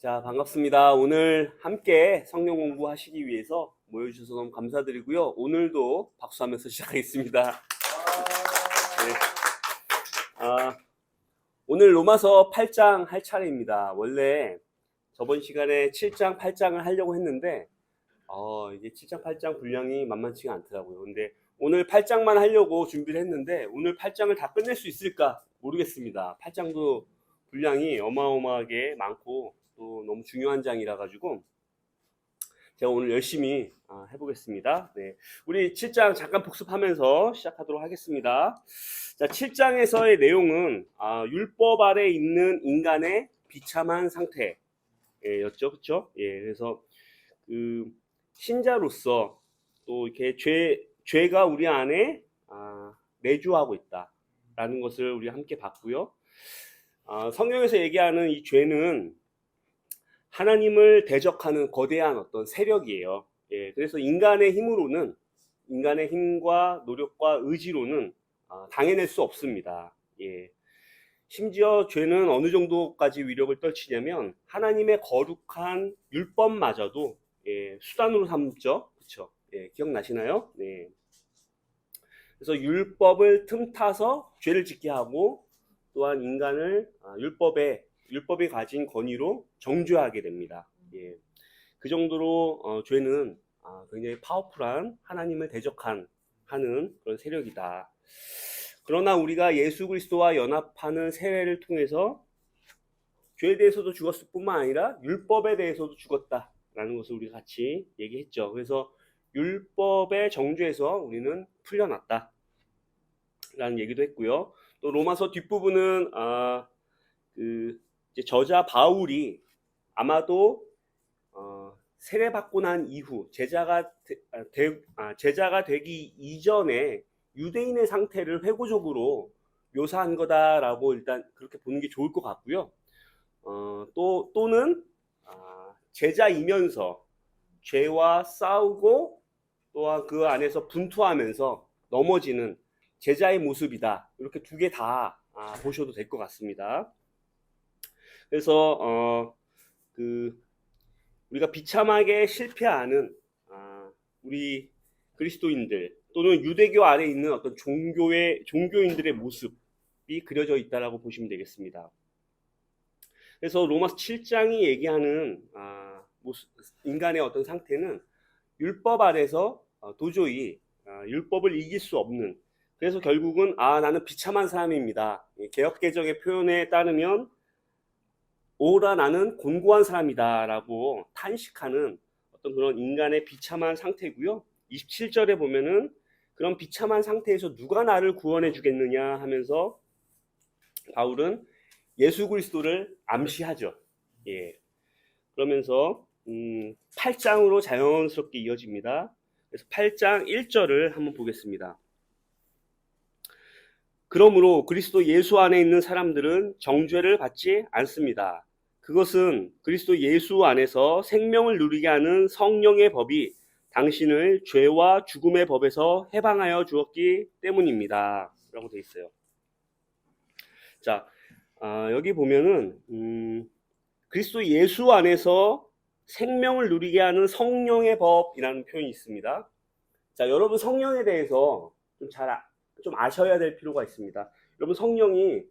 자, 반갑습니다. 오늘 함께 성경 공부하시기 위해서 모여주셔서 너무 감사드리고요. 오늘도 박수하면서 시작하겠습니다. 네. 오늘 로마서 8장 할 차례입니다. 원래 저번 시간에 7장, 8장을 하려고 했는데 이게 7장, 8장 분량이 만만치가 않더라고요. 근데 오늘 8장만 하려고 준비를 했는데 오늘 8장을 다 끝낼 수 있을까 모르겠습니다. 8장도 분량이 어마어마하게 많고 또 너무 중요한 장이라 가지고 제가 오늘 열심히 해보겠습니다. 네, 우리 7장 잠깐 복습하면서 시작하도록 하겠습니다. 자, 7장에서의 내용은 율법 아래 있는 인간의 비참한 상태였죠, 그렇죠? 예, 그래서 그 신자로서 또 이렇게 죄가 우리 안에 내주하고 있다라는 것을 우리 함께 봤고요. 성경에서 얘기하는 이 죄는 하나님을 대적하는 거대한 어떤 세력이에요. 예, 그래서 인간의 힘과 노력과 의지로는 당해낼 수 없습니다. 예, 심지어 죄는 어느 정도까지 위력을 떨치냐면 하나님의 거룩한 율법마저도 수단으로 삼죠. 그렇죠? 예, 기억나시나요? 네. 그래서 율법을 틈타서 죄를 짓게 하고 또한 인간을 율법이 가진 권위로 정죄하게 됩니다. 예. 그 정도로 죄는 굉장히 파워풀한 하나님을 대적하는 그런 세력이다. 그러나 우리가 예수 그리스도와 연합하는 세례를 통해서 죄에 대해서도 죽었을 뿐만 아니라 율법에 대해서도 죽었다라는 것을 우리가 같이 얘기했죠. 그래서 율법의 정죄에서 우리는 풀려났다라는 얘기도 했고요. 또 로마서 뒷부분은 이제 저자 바울이 아마도 세례받고 난 이후 제자가 되기 이전에 유대인의 상태를 회고적으로 묘사한 거다라고 일단 그렇게 보는 게 좋을 것 같고요. 또는 제자이면서 죄와 싸우고 또한 그 안에서 분투하면서 넘어지는 제자의 모습이다. 이렇게 두 개 다 보셔도 될 것 같습니다. 그래서 우리가 비참하게 실패하는 우리 그리스도인들 또는 유대교 아래 있는 어떤 종교인들의 모습이 그려져 있다라고 보시면 되겠습니다. 그래서 로마서 7장이 얘기하는 인간의 어떤 상태는 율법 아래서 도저히 율법을 이길 수 없는, 그래서 결국은 나는 비참한 사람입니다. 개역개정의 표현에 따르면 오라 나는 곤고한 사람이다 라고 탄식하는 어떤 그런 인간의 비참한 상태고요. 27절에 보면은 그런 비참한 상태에서 누가 나를 구원해 주겠느냐 하면서 바울은 예수 그리스도를 암시하죠. 예. 그러면서 8장으로 자연스럽게 이어집니다. 그래서 8장 1절을 한번 보겠습니다. 그러므로 그리스도 예수 안에 있는 사람들은 정죄를 받지 않습니다. 그것은 그리스도 예수 안에서 생명을 누리게 하는 성령의 법이 당신을 죄와 죽음의 법에서 해방하여 주었기 때문입니다. 라고 되어 있어요. 자, 여기 보면은 그리스도 예수 안에서 생명을 누리게 하는 성령의 법이라는 표현이 있습니다. 자, 여러분 성령에 대해서 좀 아셔야 될 필요가 있습니다. 여러분 성령이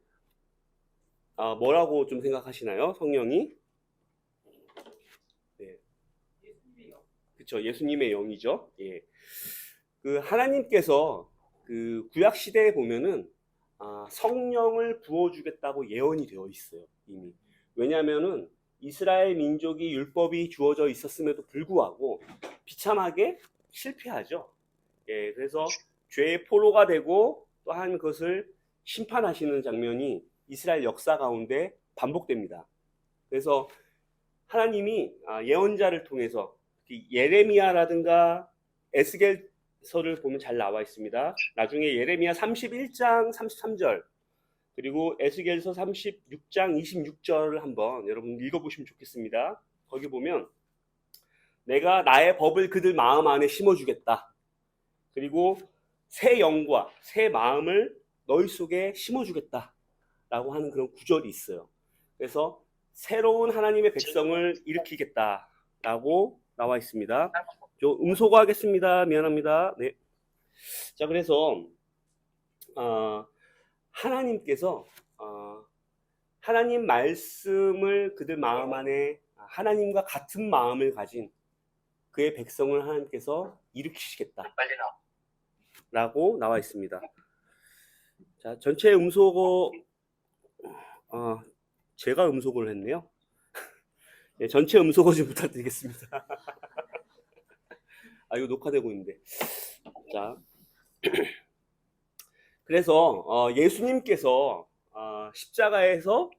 뭐라고 좀 생각하시나요? 성령이? 네. 그렇죠. 예수님의 영이죠. 예. 그 하나님께서 그 구약 시대에 보면은 성령을 부어주겠다고 예언이 되어 있어요. 이미. 왜냐하면은 이스라엘 민족이 율법이 주어져 있었음에도 불구하고 비참하게 실패하죠. 예, 그래서 죄의 포로가 되고 또한 그것을 심판하시는 장면이 이스라엘 역사 가운데 반복됩니다. 그래서 하나님이 예언자를 통해서 예레미야라든가 에스겔서를 보면 잘 나와 있습니다. 나중에 예레미야 31장 33절 그리고 에스겔서 36장 26절을 한번 여러분 읽어보시면 좋겠습니다. 거기 보면 내가 나의 법을 그들 마음 안에 심어주겠다. 그리고 새 영과 새 마음을 너희 속에 심어주겠다 라고 하는 그런 구절이 있어요. 그래서 새로운 하나님의 백성을 일으키겠다라고 나와 있습니다. 저 음소거하겠습니다. 미안합니다. 네. 자, 그래서 하나님께서 하나님 말씀을 그들 마음 안에 하나님과 같은 마음을 가진 그의 백성을 하나님께서 일으키시겠다 라고 나와 있습니다. 자, 전체 음소거 제가 음소거를 했네요. 네, 전체 음소거 좀 부탁드리겠습니다. 이거 녹화되고 있는데. 자, 그래서 예수님께서 십자가에서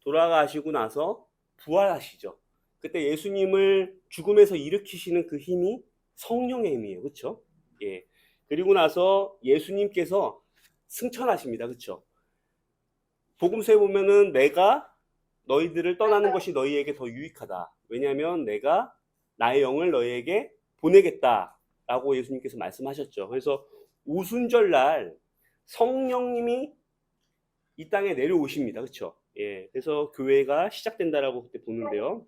돌아가시고 나서 부활하시죠. 그때 예수님을 죽음에서 일으키시는 그 힘이 성령의 힘이에요. 그렇죠? 예. 그리고 나서 예수님께서 승천하십니다. 그렇죠? 복음서에 보면은 내가 너희들을 떠나는 것이 너희에게 더 유익하다. 왜냐하면 내가 나의 영을 너희에게 보내겠다라고 예수님께서 말씀하셨죠. 그래서 오순절날 성령님이 이 땅에 내려오십니다. 그렇죠? 예. 그래서 교회가 시작된다라고 그때 보는데요.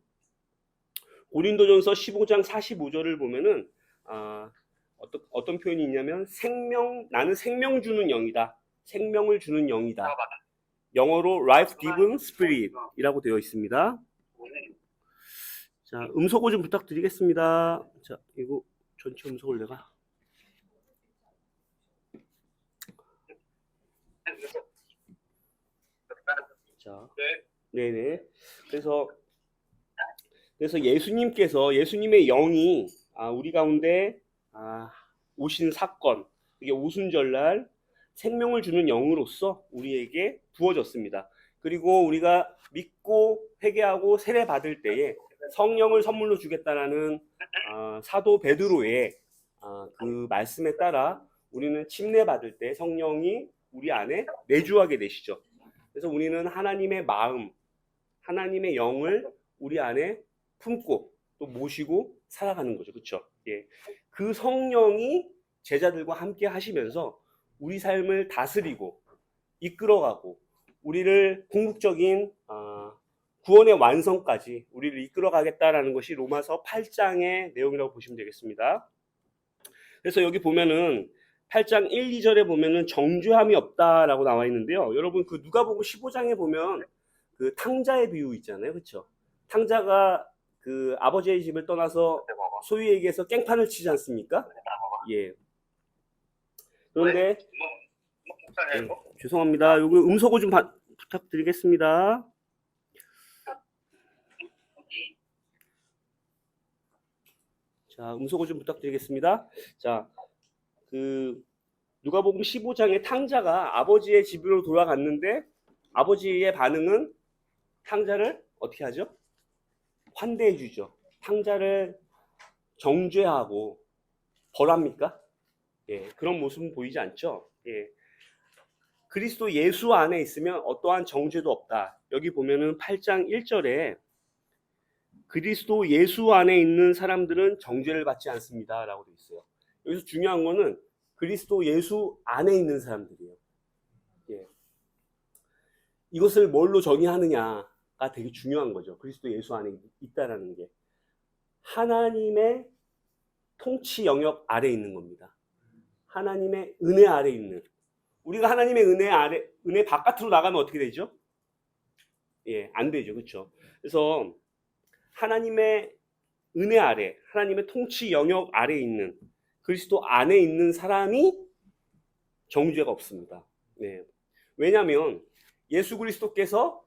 고린도전서 15장 45절을 보면은 어떤 표현이 있냐면 나는 생명 주는 영이다. 생명을 주는 영이다. 영어로 life giving spirit 이라고 되어 있습니다. 자, 음소거 좀 부탁드리겠습니다. 자, 이거 전체 음소거를 내가 자, 네네. 그래서 예수님의 영이 우리 가운데 오신 사건, 이게 오순절날 생명을 주는 영으로서 우리에게 부어졌습니다. 그리고 우리가 믿고 회개하고 세례 받을 때에 성령을 선물로 주겠다라는 사도 베드로의 그 말씀에 따라 우리는 침례 받을 때 성령이 우리 안에 내주하게 되시죠. 그래서 우리는 하나님의 마음, 하나님의 영을 우리 안에 품고 또 모시고 살아가는 거죠. 그렇죠? 예. 그 성령이 제자들과 함께 하시면서 우리 삶을 다스리고 이끌어가고 우리를 궁극적인 구원의 완성까지 우리를 이끌어가겠다라는 것이 로마서 8장의 내용이라고 보시면 되겠습니다. 그래서 여기 보면은 8장 1, 2절에 보면은 정죄함이 없다라고 나와 있는데요. 여러분 그 누가복음 15장에 보면 그 탕자의 비유 있잖아요. 그렇죠? 탕자가 그 아버지의 집을 떠나서 소유에게서 깽판을 치지 않습니까? 예. 그런데 네, 죄송합니다. 요거 음소거 좀 부탁드리겠습니다. 자, 음소거 좀 부탁드리겠습니다. 자, 그 누가복음 15장의 탕자가 아버지의 집으로 돌아갔는데 아버지의 반응은 탕자를 어떻게 하죠? 환대해 주죠. 탕자를 정죄하고 벌합니까? 예, 그런 모습은 보이지 않죠. 예. 그리스도 예수 안에 있으면 어떠한 정죄도 없다. 여기 보면은 8장 1절에 그리스도 예수 안에 있는 사람들은 정죄를 받지 않습니다. 라고 되어 있어요. 여기서 중요한 거는 그리스도 예수 안에 있는 사람들이에요. 예. 이것을 뭘로 정의하느냐가 되게 중요한 거죠. 그리스도 예수 안에 있다라는 게. 하나님의 통치 영역 아래에 있는 겁니다. 하나님의 은혜 아래에 있는. 우리가 하나님의 은혜 바깥으로 나가면 어떻게 되죠? 예, 안 되죠. 그렇죠? 그래서 하나님의 은혜 아래, 하나님의 통치 영역 아래에 있는 그리스도 안에 있는 사람이 정죄가 없습니다. 네. 왜냐하면 예수 그리스도께서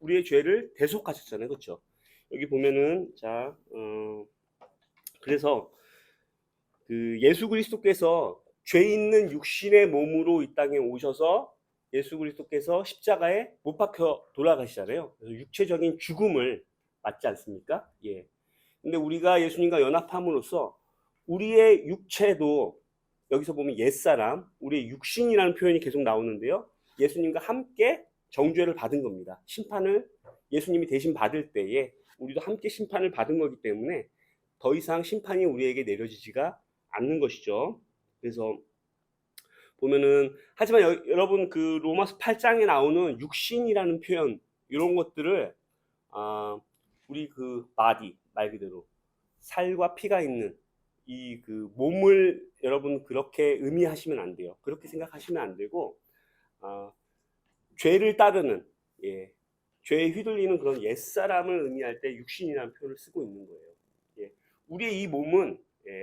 우리의 죄를 대속하셨잖아요. 그렇죠? 여기 보면은 그래서 그 예수 그리스도께서 죄 있는 육신의 몸으로 이 땅에 오셔서 예수 그리스도께서 십자가에 못 박혀 돌아가시잖아요. 그래서 육체적인 죽음을 맞지 않습니까? 예. 근데 우리가 예수님과 연합함으로써 우리의 육체도 여기서 보면 옛사람, 우리의 육신이라는 표현이 계속 나오는데요. 예수님과 함께 정죄를 받은 겁니다. 심판을 예수님이 대신 받을 때에 우리도 함께 심판을 받은 거기 때문에 더 이상 심판이 우리에게 내려지지가 않는 것이죠. 그래서 보면은 하지만 여러분 그 로마서 8장에 나오는 육신이라는 표현 이런 것들을 우리 그 바디 말 그대로 살과 피가 있는 이 그 몸을 여러분 그렇게 의미하시면 안 돼요. 그렇게 생각하시면 안 되고 죄를 따르는 죄에 휘둘리는 그런 옛사람을 의미할 때 육신이라는 표현을 쓰고 있는 거예요. 우리의 이 몸은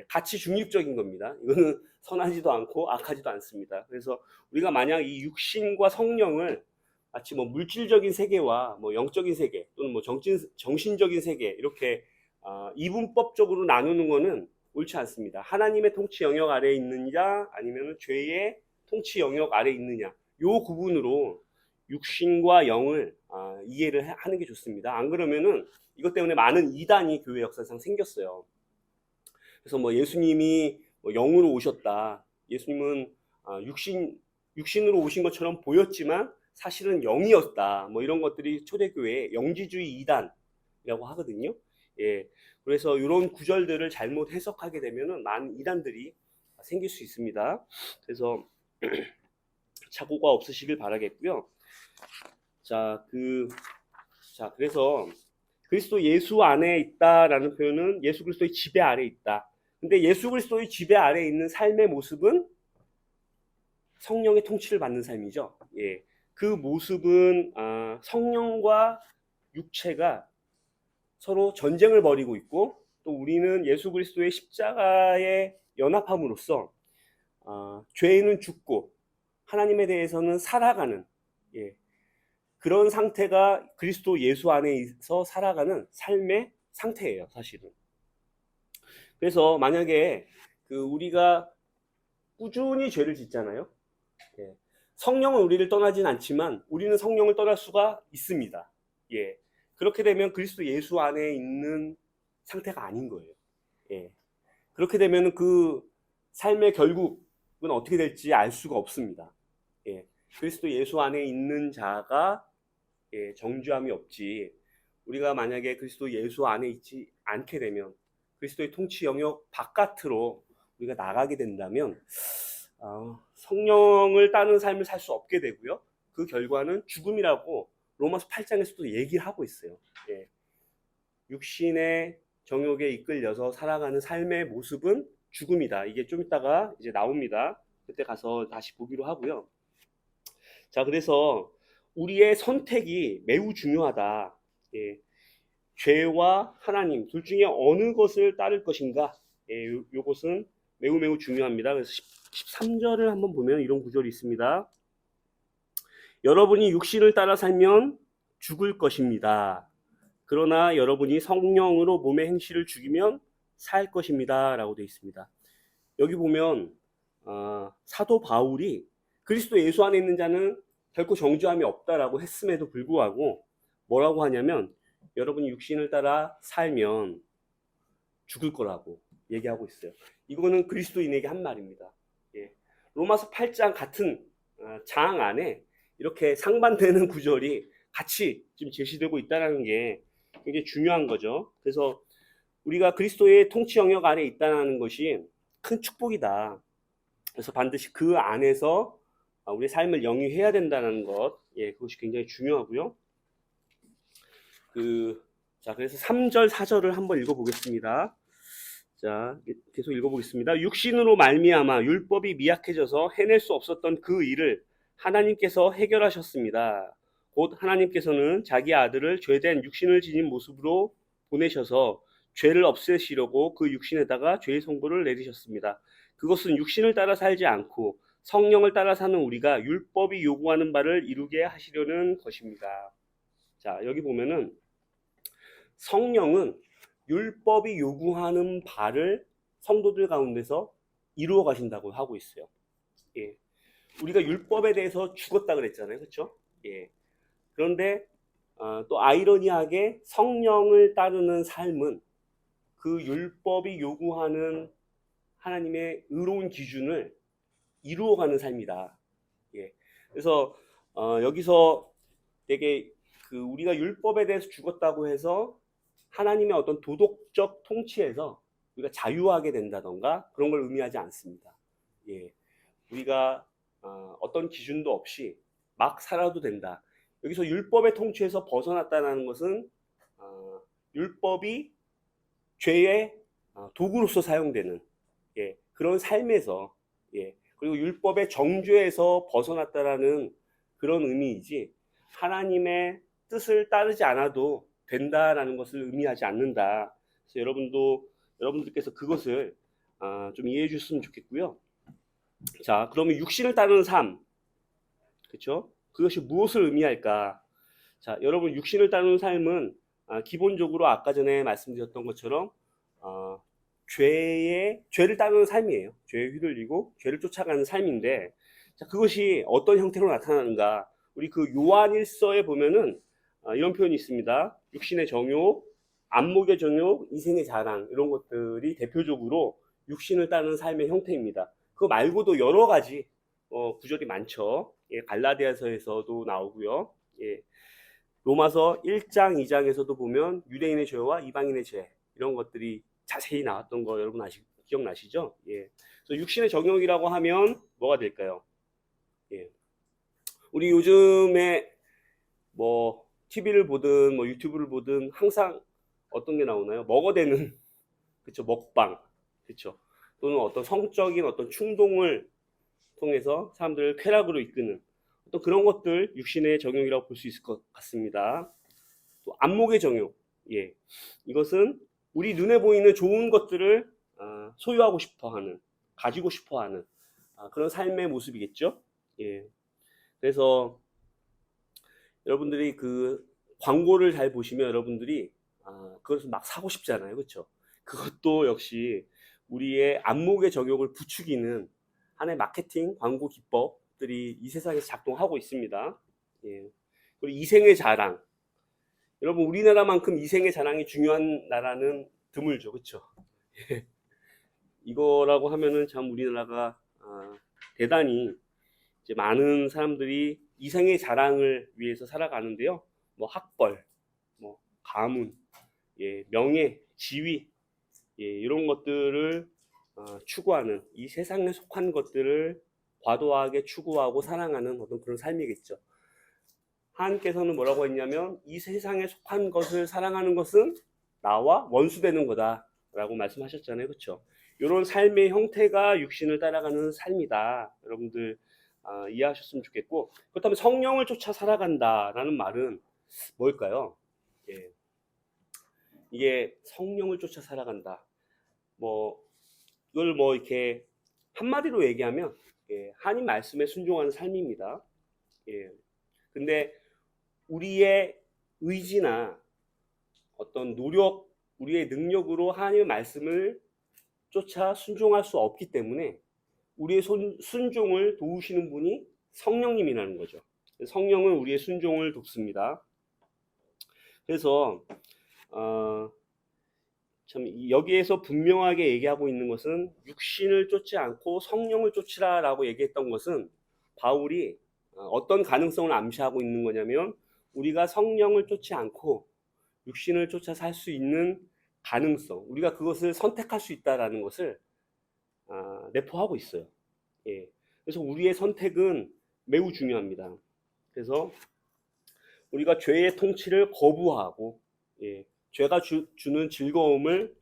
가치 중립적인 겁니다. 이거는 선하지도 않고 악하지도 않습니다. 그래서 우리가 만약 이 육신과 성령을 마치 뭐 물질적인 세계와 뭐 영적인 세계 또는 뭐 정신적인 세계 이렇게 이분법적으로 나누는 것은 옳지 않습니다. 하나님의 통치 영역 아래에 있느냐 아니면 죄의 통치 영역 아래에 있느냐 요 구분으로 육신과 영을 이해를 하는 게 좋습니다. 안 그러면은 이것 때문에 많은 이단이 교회 역사상 생겼어요. 그래서 뭐 예수님이 뭐 영으로 오셨다. 예수님은 육신으로 오신 것처럼 보였지만 사실은 영이었다. 뭐 이런 것들이 초대교회의 영지주의 이단이라고 하거든요. 그래서 이런 구절들을 잘못 해석하게 되면은 많은 이단들이 생길 수 있습니다. 그래서 착오가 없으시길 바라겠고요. 그래서 그리스도 예수 안에 있다라는 표현은 예수 그리스도의 지배 아래 있다. 근데 예수 그리스도의 지배 아래 있는 삶의 모습은 성령의 통치를 받는 삶이죠. 그 모습은 성령과 육체가 서로 전쟁을 벌이고 있고 또 우리는 예수 그리스도의 십자가에 연합함으로써 죄인은 죽고 하나님에 대해서는 살아가는 그런 상태가 그리스도 예수 안에서 살아가는 삶의 상태예요, 사실은. 그래서 만약에 우리가 꾸준히 죄를 짓잖아요. 성령은 우리를 떠나진 않지만 우리는 성령을 떠날 수가 있습니다. 그렇게 되면 그리스도 예수 안에 있는 상태가 아닌 거예요. 그렇게 되면 그 삶의 결국은 어떻게 될지 알 수가 없습니다. 그리스도 예수 안에 있는 자가 정죄함이 없지. 우리가 만약에 그리스도 예수 안에 있지 않게 되면 그리스도의 통치 영역 바깥으로 우리가 나가게 된다면 성령을 따르는 삶을 살 수 없게 되고요. 그 결과는 죽음이라고 로마서 8장에서도 얘기를 하고 있어요. 육신의 정욕에 이끌려서 살아가는 삶의 모습은 죽음이다. 이게 좀 이따가 이제 나옵니다. 그때 가서 다시 보기로 하고요. 자, 그래서 우리의 선택이 매우 중요하다. 죄와 하나님 둘 중에 어느 것을 따를 것인가? 요것은 매우 중요합니다. 그래서 13절을 한번 보면 이런 구절이 있습니다. 여러분이 육신을 따라 살면 죽을 것입니다. 그러나 여러분이 성령으로 몸의 행실을 죽이면 살 것입니다. 라고 되어 있습니다. 여기 보면 사도 바울이 그리스도 예수 안에 있는 자는 결코 정죄함이 없다라고 했음에도 불구하고 뭐라고 하냐면 여러분이 육신을 따라 살면 죽을 거라고 얘기하고 있어요. 이거는 그리스도인에게 한 말입니다. 로마서 8장 같은 장 안에 이렇게 상반되는 구절이 같이 지금 제시되고 있다는 게 굉장히 중요한 거죠. 그래서 우리가 그리스도의 통치 영역 안에 있다는 것이 큰 축복이다. 그래서 반드시 그 안에서 우리의 삶을 영위해야 된다는 것, 그것이 굉장히 중요하고요. 그래서 3절, 4절을 한번 읽어보겠습니다. 자, 계속 읽어보겠습니다. 육신으로 말미암아 율법이 미약해져서 해낼 수 없었던 그 일을 하나님께서 해결하셨습니다. 곧 하나님께서는 자기 아들을 죄된 육신을 지닌 모습으로 보내셔서 죄를 없애시려고 그 육신에다가 죄의 선고를 내리셨습니다. 그것은 육신을 따라 살지 않고 성령을 따라 사는 우리가 율법이 요구하는 바를 이루게 하시려는 것입니다. 자, 여기 보면은 성령은 율법이 요구하는 바를 성도들 가운데서 이루어 가신다고 하고 있어요. 우리가 율법에 대해서 죽었다 그랬잖아요. 그렇죠? 그런데 또 아이러니하게 성령을 따르는 삶은 그 율법이 요구하는 하나님의 의로운 기준을 이루어가는 삶이다. 그래서 여기서 되게 우리가 율법에 대해서 죽었다고 해서 하나님의 어떤 도덕적 통치에서 우리가 자유하게 된다던가 그런 걸 의미하지 않습니다. 우리가 어떤 기준도 없이 막 살아도 된다. 여기서 율법의 통치에서 벗어났다는 것은 율법이 죄의 도구로서 사용되는 그런 삶에서 그리고 율법의 정죄에서 벗어났다라는 그런 의미이지 하나님의 뜻을 따르지 않아도 된다라는 것을 의미하지 않는다. 그래서 여러분들께서 그것을 좀 이해해 주셨으면 좋겠고요. 자, 그러면 육신을 따르는 삶, 그렇죠? 그것이 무엇을 의미할까? 자, 여러분 육신을 따르는 삶은 기본적으로 아까 전에 말씀드렸던 것처럼 죄를 따르는 삶이에요. 죄에 휘둘리고 죄를 쫓아가는 삶인데, 자, 그것이 어떤 형태로 나타나는가? 우리 그 요한일서에 보면은 이런 표현이 있습니다. 육신의 정욕, 안목의 정욕, 이생의 자랑, 이런 것들이 대표적으로 육신을 따르는 삶의 형태입니다. 그거 말고도 여러 가지 구절이 많죠. 갈라디아서에서도 나오고요. 로마서 1장, 2장에서도 보면 유대인의 죄와 이방인의 죄, 이런 것들이 자세히 나왔던 거 여러분 기억나시죠? 그래서 육신의 정욕이라고 하면 뭐가 될까요? 우리 요즘에 뭐 TV를 보든 뭐 유튜브를 보든 항상 어떤 게 나오나요? 먹어대는 그쵸, 먹방, 그쵸, 또는 어떤 성적인 어떤 충동을 통해서 사람들을 쾌락으로 이끄는 어떤 그런 것들 육신의 정욕이라고 볼 수 있을 것 같습니다. 또 안목의 정욕, 이것은 우리 눈에 보이는 좋은 것들을 소유하고 싶어하는, 가지고 싶어하는 그런 삶의 모습이겠죠. 그래서 여러분들이 그 광고를 잘 보시면 여러분들이 그것을 막 사고 싶잖아요, 그렇죠? 그것도 역시 우리의 안목의 정욕을 부추기는 하나의 마케팅 광고 기법들이 이 세상에서 작동하고 있습니다. 그리고 이생의 자랑, 여러분 우리나라만큼 이생의 자랑이 중요한 나라는 드물죠, 그렇죠? 이거라고 하면은 참 우리나라가 대단히 이제 많은 사람들이 이생의 자랑을 위해서 살아가는데요. 뭐 학벌, 뭐 가문, 명예, 지위, 이런 것들을 추구하는, 이 세상에 속한 것들을 과도하게 추구하고 사랑하는 어떤 그런 삶이겠죠. 하나님께서는 뭐라고 했냐면 이 세상에 속한 것을 사랑하는 것은 나와 원수되는 거다 라고 말씀하셨잖아요, 그렇죠? 이런 삶의 형태가 육신을 따라가는 삶이다. 여러분들 이해하셨으면 좋겠고, 그렇다면 성령을 쫓아 살아간다라는 말은 뭘까요? 이게 성령을 쫓아 살아간다. 이걸 이렇게 한마디로 얘기하면 하나님 말씀에 순종하는 삶입니다. 근데 우리의 의지나 어떤 노력, 우리의 능력으로 하나님의 말씀을 쫓아 순종할 수 없기 때문에 우리의 순종을 도우시는 분이 성령님이라는 거죠. 성령은 우리의 순종을 돕습니다. 그래서 참 여기에서 분명하게 얘기하고 있는 것은 육신을 쫓지 않고 성령을 쫓으라라고 얘기했던 것은 바울이 어떤 가능성을 암시하고 있는 거냐면 우리가 성령을 쫓지 않고 육신을 쫓아 살 수 있는 가능성, 우리가 그것을 선택할 수 있다라는 것을 내포하고 있어요. 그래서 우리의 선택은 매우 중요합니다. 그래서 우리가 죄의 통치를 거부하고 죄가 주는 즐거움을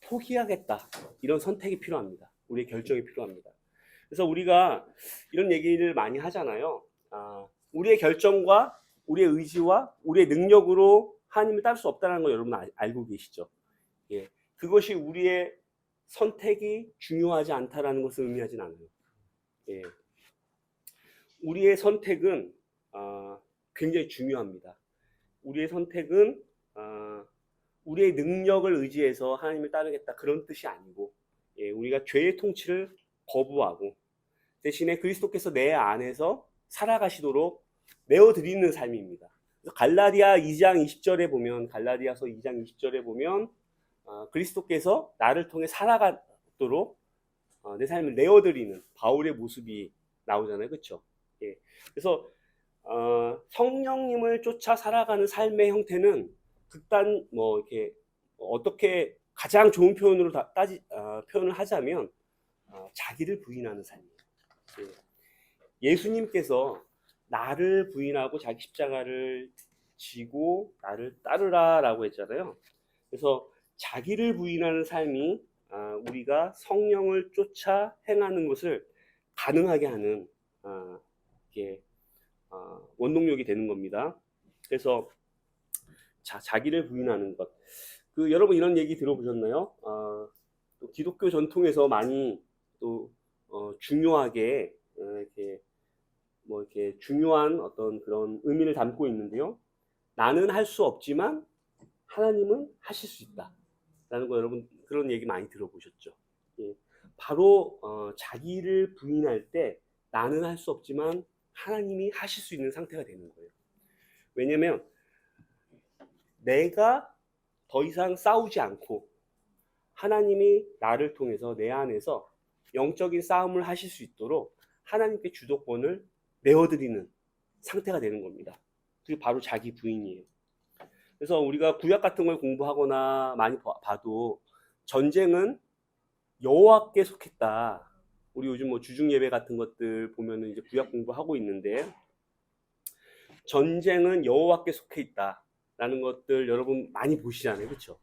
포기하겠다, 이런 선택이 필요합니다. 우리의 결정이 필요합니다. 그래서 우리가 이런 얘기를 많이 하잖아요. 우리의 결정과 우리의 의지와 우리의 능력으로 하나님을 따를 수 없다는 걸 여러분 알고 계시죠? 그것이 우리의 선택이 중요하지 않다라는 것을 의미하진 않아요. 우리의 선택은 굉장히 중요합니다. 우리의 선택은 우리의 능력을 의지해서 하나님을 따르겠다, 그런 뜻이 아니고 우리가 죄의 통치를 거부하고 대신에 그리스도께서 내 안에서 살아가시도록 내어드리는 삶입니다. 갈라디아 2장 20절에 보면, 갈라디아서 2장 20절에 보면 그리스도께서 나를 통해 살아가도록 내 삶을 내어드리는 바울의 모습이 나오잖아요, 그렇죠? 그래서 성령님을 쫓아 살아가는 삶의 형태는 극단 이렇게 어떻게 가장 좋은 표현으로 표현을 하자면 자기를 부인하는 삶이에요. 예수님께서 나를 부인하고 자기 십자가를 지고 나를 따르라라고 했잖아요. 그래서 자기를 부인하는 삶이 우리가 성령을 쫓아 행하는 것을 가능하게 하는 이게 원동력이 되는 겁니다. 그래서 자기를 부인하는 것. 여러분 이런 얘기 들어보셨나요? 또 기독교 전통에서 많이 또 중요하게 이렇게 이렇게 중요한 어떤 그런 의미를 담고 있는데요. 나는 할 수 없지만 하나님은 하실 수 있다. 라는 거 여러분 그런 얘기 많이 들어보셨죠? 예, 바로 자기를 부인할 때 나는 할 수 없지만 하나님이 하실 수 있는 상태가 되는 거예요. 왜냐면 내가 더 이상 싸우지 않고 하나님이 나를 통해서 내 안에서 영적인 싸움을 하실 수 있도록 하나님께 주도권을 내어드리는 상태가 되는 겁니다. 그게 바로 자기 부인이에요. 그래서 우리가 구약 같은 걸 공부하거나 많이 봐도 전쟁은 여호와께 속했다. 우리 요즘 뭐 주중 예배 같은 것들 보면은 이제 구약 공부하고 있는데 전쟁은 여호와께 속해 있다라는 것들 여러분 많이 보시잖아요, 그렇죠?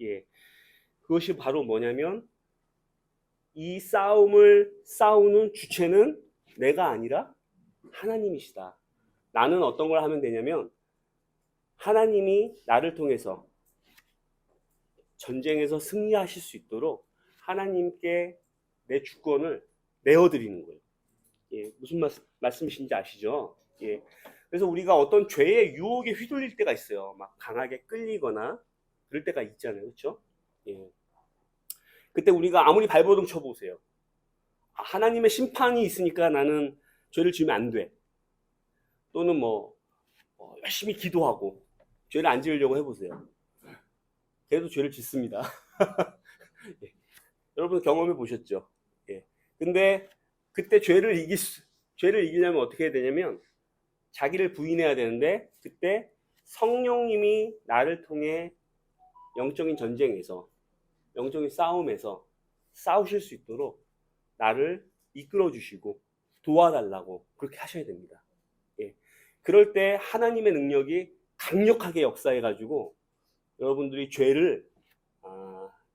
예, 그것이 바로 뭐냐면 이 싸움을 싸우는 주체는 내가 아니라 하나님이시다. 나는 어떤 걸 하면 되냐면 하나님이 나를 통해서 전쟁에서 승리하실 수 있도록 하나님께 내 주권을 내어드리는 거예요. 예, 무슨 말씀이신지 아시죠? 예. 그래서 우리가 어떤 죄의 유혹에 휘둘릴 때가 있어요. 막 강하게 끌리거나 그럴 때가 있잖아요. 그렇죠? 예. 그때 우리가 아무리 발버둥 쳐보세요. 하나님의 심판이 있으니까 나는 죄를 지으면 안 돼. 또는 열심히 기도하고 죄를 안 지으려고 해보세요. 그래도 죄를 짓습니다. 예. 여러분 경험해 보셨죠? 예. 근데 그때 죄를 이기려면 어떻게 해야 되냐면 자기를 부인해야 되는데 그때 성령님이 나를 통해 영적인 전쟁에서 영적인 싸움에서 싸우실 수 있도록 나를 이끌어 주시고 도와달라고 그렇게 하셔야 됩니다. 예. 그럴 때 하나님의 능력이 강력하게 역사해 가지고 여러분들이 죄를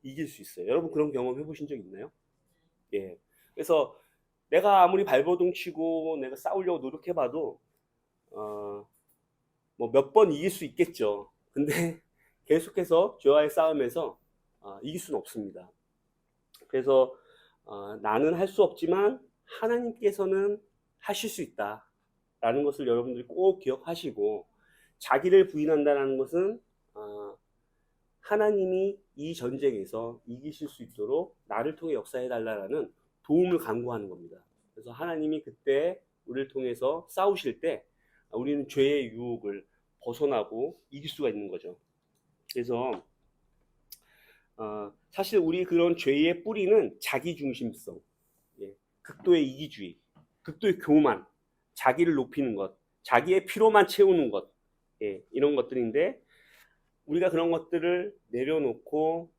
이길 수 있어요. 여러분 그런 경험 해보신 적 있나요? 예. 그래서 내가 아무리 발버둥 치고 내가 싸우려고 노력해봐도 뭐 몇 번 이길 수 있겠죠. 근데 계속해서 죄와의 싸움에서 이길 수는 없습니다. 그래서 나는 할 수 없지만 하나님께서는 하실 수 있다. 라는 것을 여러분들이 꼭 기억하시고 자기를 부인한다는 것은 하나님이 이 전쟁에서 이기실 수 있도록 나를 통해 역사해 달라는 도움을 간구하는 겁니다. 그래서 하나님이 그때 우리를 통해서 싸우실 때 우리는 죄의 유혹을 벗어나고 이길 수가 있는 거죠. 그래서 사실 우리 그런 죄의 뿌리는 자기중심성, 예, 극도의 이기주의, 극도의 교만, 자기를 높이는 것, 자기의 피로만 채우는 것, 예, 이런 것들인데 우리가 그런 것들을 내려놓고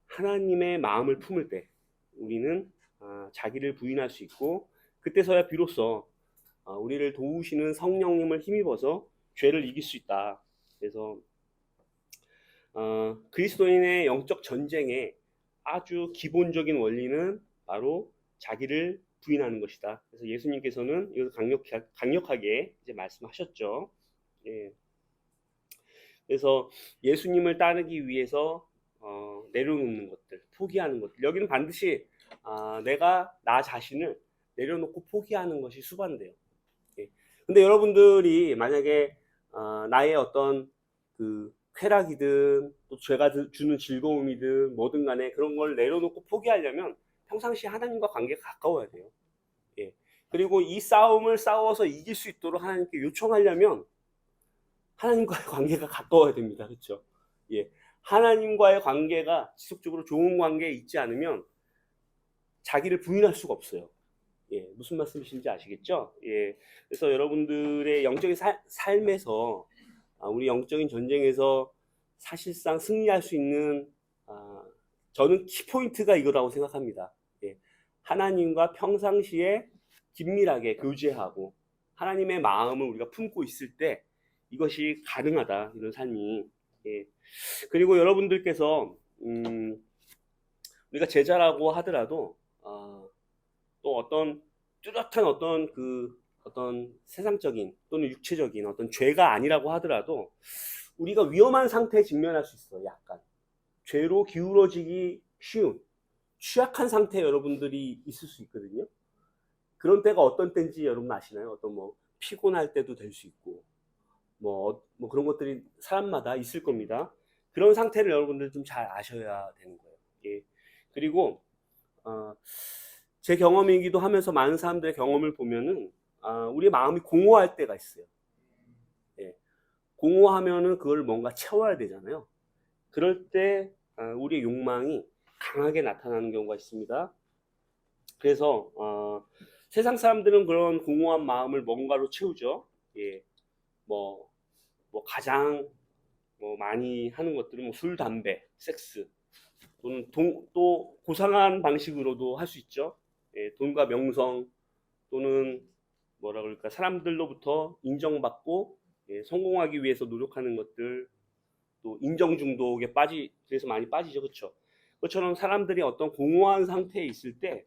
하나님의 마음을 품을 때 우리는 자기를 부인할 수 있고 그때서야 비로소 우리를 도우시는 성령님을 힘입어서 죄를 이길 수 있다. 그래서 그리스도인의 영적 전쟁의 아주 기본적인 원리는 바로 자기를 부인하는 것이다. 그래서 예수님께서는 이걸 강력하게 이제 말씀하셨죠. 예. 그래서 예수님을 따르기 위해서 내려놓는 것들, 포기하는 것들. 여기는 반드시 내가 나 자신을 내려놓고 포기하는 것이 수반돼요. 예. 근데 여러분들이 만약에 나의 어떤 그 쾌락이든 또 죄가 주는 즐거움이든 뭐든 간에 그런 걸 내려놓고 포기하려면 평상시 하나님과 관계가 가까워야 돼요. 예. 그리고 이 싸움을 싸워서 이길 수 있도록 하나님께 요청하려면 하나님과의 관계가 가까워야 됩니다. 그렇죠? 예. 하나님과의 관계가 지속적으로 좋은 관계에 있지 않으면 자기를 부인할 수가 없어요. 예. 무슨 말씀이신지 아시겠죠? 예. 그래서 여러분들의 영적인 삶에서 우리 영적인 전쟁에서 사실상 승리할 수 있는 저는 키포인트가 이거라고 생각합니다. 예. 하나님과 평상시에 긴밀하게 교제하고 하나님의 마음을 우리가 품고 있을 때 이것이 가능하다, 이런 삶이. 예. 그리고 여러분들께서 우리가 제자라고 하더라도 또 어떤 뚜렷한 어떤 세상적인 또는 육체적인 어떤 죄가 아니라고 하더라도 우리가 위험한 상태에 직면할 수 있어요. 약간 죄로 기울어지기 쉬운 취약한 상태에 여러분들이 있을 수 있거든요. 그런 때가 어떤 때인지 여러분 아시나요? 어떤 뭐 피곤할 때도 될 수 있고 뭐 그런 것들이 사람마다 있을 겁니다. 그런 상태를 여러분들 좀 잘 아셔야 되는 거예요. 예. 그리고 제 경험이기도 하면서 많은 사람들의 경험을 보면은 우리 마음이 공허할 때가 있어요. 예. 공허하면은 그걸 뭔가 채워야 되잖아요. 그럴 때 우리의 욕망이 강하게 나타나는 경우가 있습니다. 그래서 세상 사람들은 그런 공허한 마음을 뭔가로 채우죠. 예. 뭐 가장 많이 하는 것들은 뭐 술, 담배, 섹스, 또는 또 고상한 방식으로도 할 수 있죠. 예, 돈과 명성, 또는 뭐라 그럴까, 사람들로부터 인정받고 성공하기 위해서 노력하는 것들, 또 인정 중독에 그래서 많이 빠지죠, 그렇죠? 그것처럼 사람들이 어떤 공허한 상태에 있을 때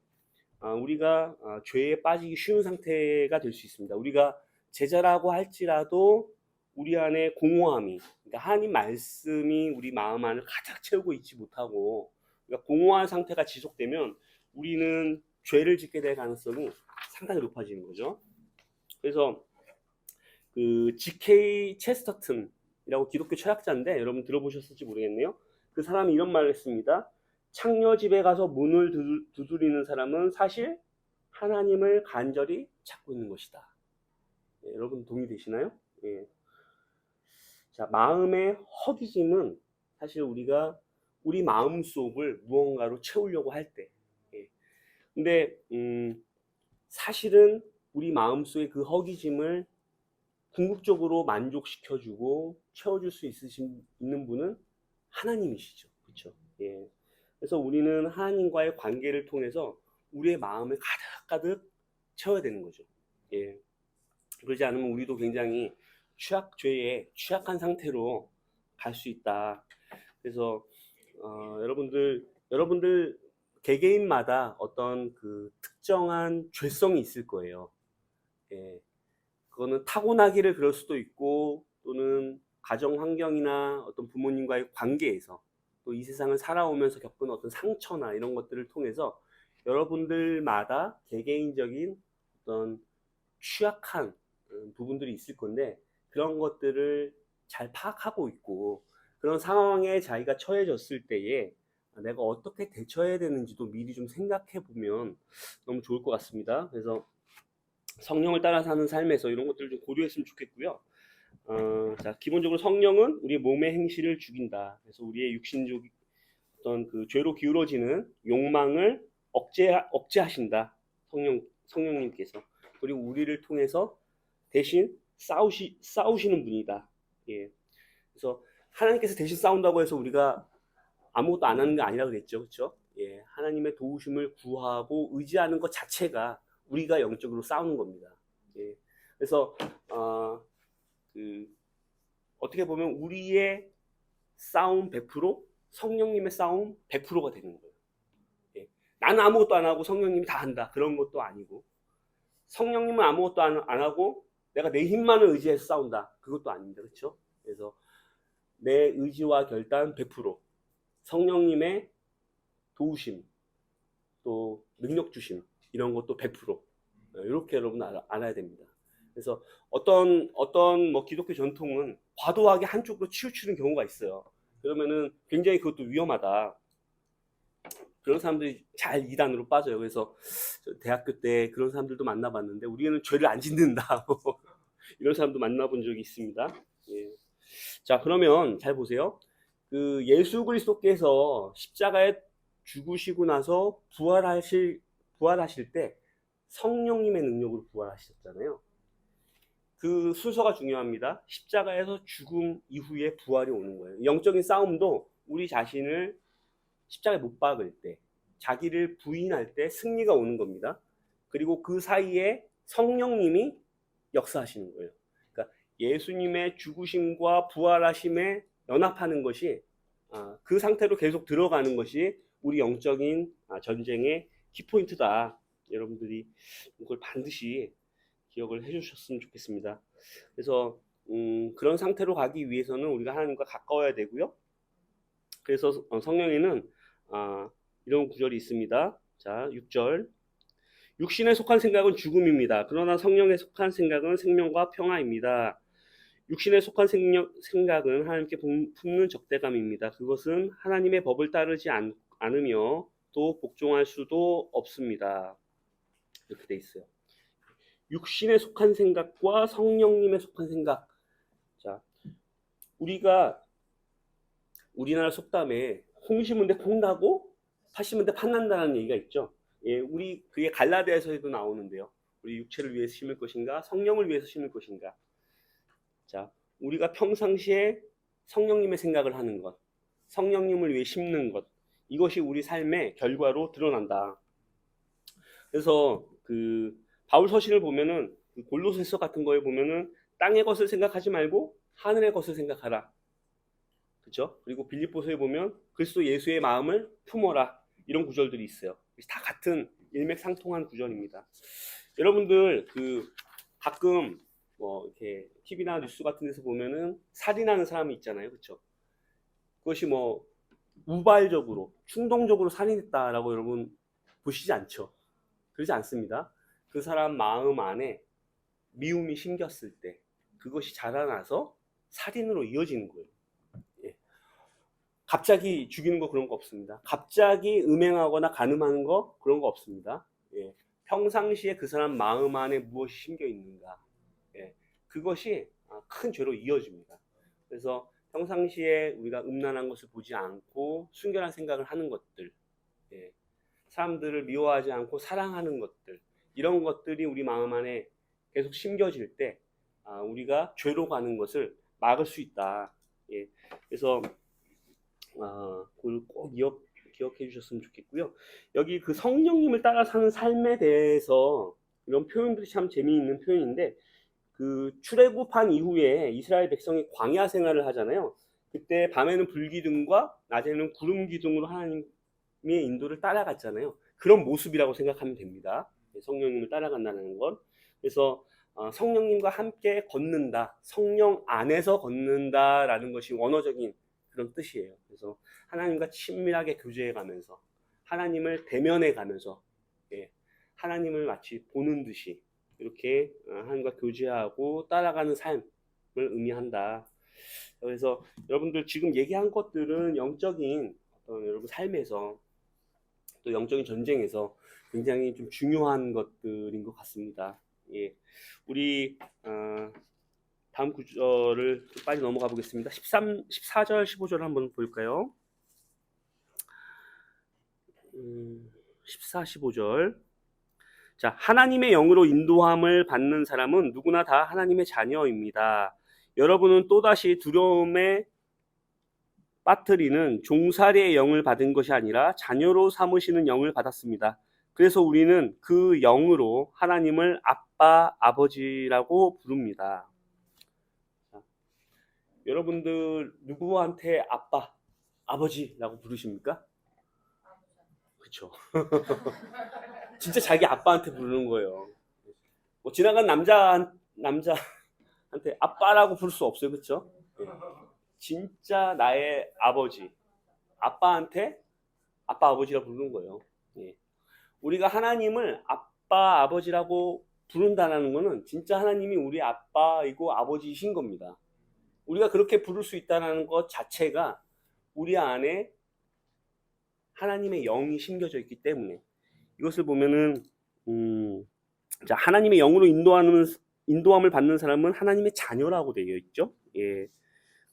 우리가 죄에 빠지기 쉬운 상태가 될 수 있습니다. 우리가 제자라고 할지라도 우리 안에 공허함이, 그러니까 하나님 말씀이 우리 마음 안을 가득 채우고 있지 못하고, 그러니까 공허한 상태가 지속되면 우리는 죄를 짓게 될 가능성이 상당히 높아지는 거죠. 그래서 그 G.K. 체스터튼이라고 기독교 철학자인데 여러분 들어보셨을지 모르겠네요. 그 사람이 이런 말을 했습니다. 창녀집에 가서 문을 두드리는 사람은 사실 하나님을 간절히 찾고 있는 것이다. 예, 여러분 동의되시나요? 예. 자, 마음의 허기짐은 사실 우리가 우리 마음 속을 무언가로 채우려고 할 때. 예. 근데 사실은 우리 마음 속의 그 허기짐을 궁극적으로 만족시켜주고 채워줄 수 있는 분은 하나님이시죠. 그렇죠? 예. 그래서 우리는 하나님과의 관계를 통해서 우리의 마음을 가득가득 채워야 되는 거죠. 예. 그러지 않으면 우리도 굉장히 죄에 취약한 상태로 갈 수 있다. 그래서 여러분들 개개인마다 어떤 그 특정한 죄성이 있을 거예요. 예. 그거는 타고나기를 그럴 수도 있고, 또는 가정 환경이나 어떤 부모님과의 관계에서, 또 이 세상을 살아오면서 겪은 어떤 상처나 이런 것들을 통해서 여러분들마다 개개인적인 어떤 취약한 부분들이 있을 건데, 그런 것들을 잘 파악하고 있고, 그런 상황에 자기가 처해졌을 때에 내가 어떻게 대처해야 되는지도 미리 좀 생각해 보면 너무 좋을 것 같습니다. 그래서 성령을 따라 사는 삶에서 이런 것들을 좀 고려했으면 좋겠고요. 자, 기본적으로 성령은 우리 몸의 행실을 죽인다. 그래서 우리의 육신적 어떤 그 죄로 기울어지는 욕망을 억제하신다. 성령님께서. 그리고 우리를 통해서 대신 싸우시는 분이다. 예. 그래서 하나님께서 대신 싸운다고 해서 우리가 아무것도 안 하는 게 아니라 그랬죠. 그렇죠? 예. 하나님의 도우심을 구하고 의지하는 것 자체가 우리가 영적으로 싸우는 겁니다. 예. 그래서 어떻게 보면 우리의 싸움 100%, 성령님의 싸움 100%가 되는 거예요. 예. 나는 아무것도 안 하고 성령님이 다 한다. 그런 것도 아니고, 성령님은 아무것도 안 하고 내가 내 힘만을 의지해서 싸운다. 그것도 아닙니다. 그렇죠? 그래서 내 의지와 결단 100%, 성령님의 도우심, 또 능력 주심, 이런 것도 100%, 이렇게 여러분 알아야 됩니다. 그래서 어떤 뭐 기독교 전통은 과도하게 한쪽으로 치우치는 경우가 있어요. 그러면은 굉장히 그것도 위험하다. 그런 사람들이 잘 이단으로 빠져요. 그래서 대학교 때 그런 사람들도 만나봤는데, 우리는 죄를 안 짓는다. 이런 사람도 만나본 적이 있습니다. 예. 자, 그러면 잘 보세요. 그 예수 그리스도께서 십자가에 죽으시고 나서 부활하실 때 성령님의 능력으로 부활하셨잖아요. 그 순서가 중요합니다. 십자가에서 죽음 이후에 부활이 오는 거예요. 영적인 싸움도 우리 자신을 십자가에 못 박을 때, 자기를 부인할 때 승리가 오는 겁니다. 그리고 그 사이에 성령님이 역사하시는 거예요. 그러니까 예수님의 죽으심과 부활하심에 연합하는 것이 그 상태로 계속 들어가는 것이 우리 영적인 전쟁의 키포인트다. 여러분들이 이걸 반드시 기억을 해주셨으면 좋겠습니다. 그래서 그런 상태로 가기 위해서는 우리가 하나님과 가까워야 되고요. 그래서 성경에는 이런 구절이 있습니다. 자, 6절. 육신에 속한 생각은 죽음입니다. 그러나 성령에 속한 생각은 생명과 평화입니다. 육신에 속한 생각은 하나님께 품는 적대감입니다. 그것은 하나님의 법을 따르지 않으며 또 복종할 수도 없습니다. 이렇게 돼 있어요. 육신에 속한 생각과 성령님에 속한 생각. 자, 우리나라 속담에 콩 심은 데 콩 나고 팥 심은 데 팥 난다는 얘기가 있죠. 예, 그게 갈라디아서에도 나오는데요. 우리 육체를 위해서 심을 것인가, 성령을 위해서 심을 것인가. 자, 우리가 평상시에 성령님의 생각을 하는 것, 성령님을 위해 심는 것, 이것이 우리 삶의 결과로 드러난다. 그래서 바울 서신을 보면은 골로새서 같은 거에 보면은 땅의 것을 생각하지 말고 하늘의 것을 생각하라. 그렇죠? 그리고 빌립보서에 보면 그리스도 예수의 마음을 품어라. 이런 구절들이 있어요. 다 같은 일맥상통한 구절입니다. 여러분들 가끔 뭐 이렇게 TV나 뉴스 같은 데서 보면은 살인하는 사람이 있잖아요. 그렇죠? 그것이 뭐 우발적으로 충동적으로 살인했다라고 여러분 보시지 않죠? 그러지 않습니다. 그 사람 마음 안에 미움이 심겼을 때 그것이 자라나서 살인으로 이어지는 거예요. 예. 갑자기 죽이는 거 그런 거 없습니다. 갑자기 음행하거나 간음하는 거 그런 거 없습니다. 예. 평상시에 그 사람 마음 안에 무엇이 심겨 있는가, 예. 그것이 큰 죄로 이어집니다. 그래서 평상시에 우리가 음란한 것을 보지 않고 순결한 생각을 하는 것들, 예. 사람들을 미워하지 않고 사랑하는 것들, 이런 것들이 우리 마음 안에 계속 심겨질 때 우리가 죄로 가는 것을 막을 수 있다. 예. 그래서 그걸 꼭 기억해 주셨으면 좋겠고요. 여기 그 성령님을 따라 사는 삶에 대해서 이런 표현들이 참 재미있는 표현인데, 출애굽한 이후에 이스라엘 백성이 광야 생활을 하잖아요. 그때 밤에는 불기둥과 낮에는 구름 기둥으로 하나님의 인도를 따라갔잖아요. 그런 모습이라고 생각하면 됩니다. 성령님을 따라간다는 건. 그래서 성령님과 함께 걷는다, 성령 안에서 걷는다라는 것이 원어적인 그런 뜻이에요. 그래서 하나님과 친밀하게 교제해 가면서, 하나님을 대면해 가면서, 예, 하나님을 마치 보는 듯이 이렇게 하나님과 교제하고 따라가는 삶을 의미한다. 그래서 여러분들 지금 얘기한 것들은 영적인 여러분 삶에서, 또 영적인 전쟁에서 굉장히 좀 중요한 것들인 것 같습니다. 예, 우리 다음 구절을 빨리 넘어가 보겠습니다. 14절, 15절 한번 볼까요? 14, 15절. 자, 하나님의 영으로 인도함을 받는 사람은 누구나 다 하나님의 자녀입니다. 여러분은 또다시 두려움에 빠뜨리는 종살이의 영을 받은 것이 아니라 자녀로 삼으시는 영을 받았습니다. 그래서 우리는 그 영으로 하나님을 아빠, 아버지라고 부릅니다. 자, 여러분들 누구한테 아빠, 아버지라고 부르십니까? 그렇죠. 진짜 자기 아빠한테 부르는 거예요. 뭐 지나간 남자한테 아빠라고 부를 수 없어요. 그렇죠? 네. 진짜 나의 아버지, 아빠한테 아빠, 아버지라고 부르는 거예요. 예. 우리가 하나님을 아빠, 아버지라고 부른다는 것은 진짜 하나님이 우리 아빠이고 아버지이신 겁니다. 우리가 그렇게 부를 수 있다는 것 자체가 우리 안에 하나님의 영이 심겨져 있기 때문에, 이것을 보면은 자, 하나님의 영으로 인도함을 받는 사람은 하나님의 자녀라고 되어 있죠. 예.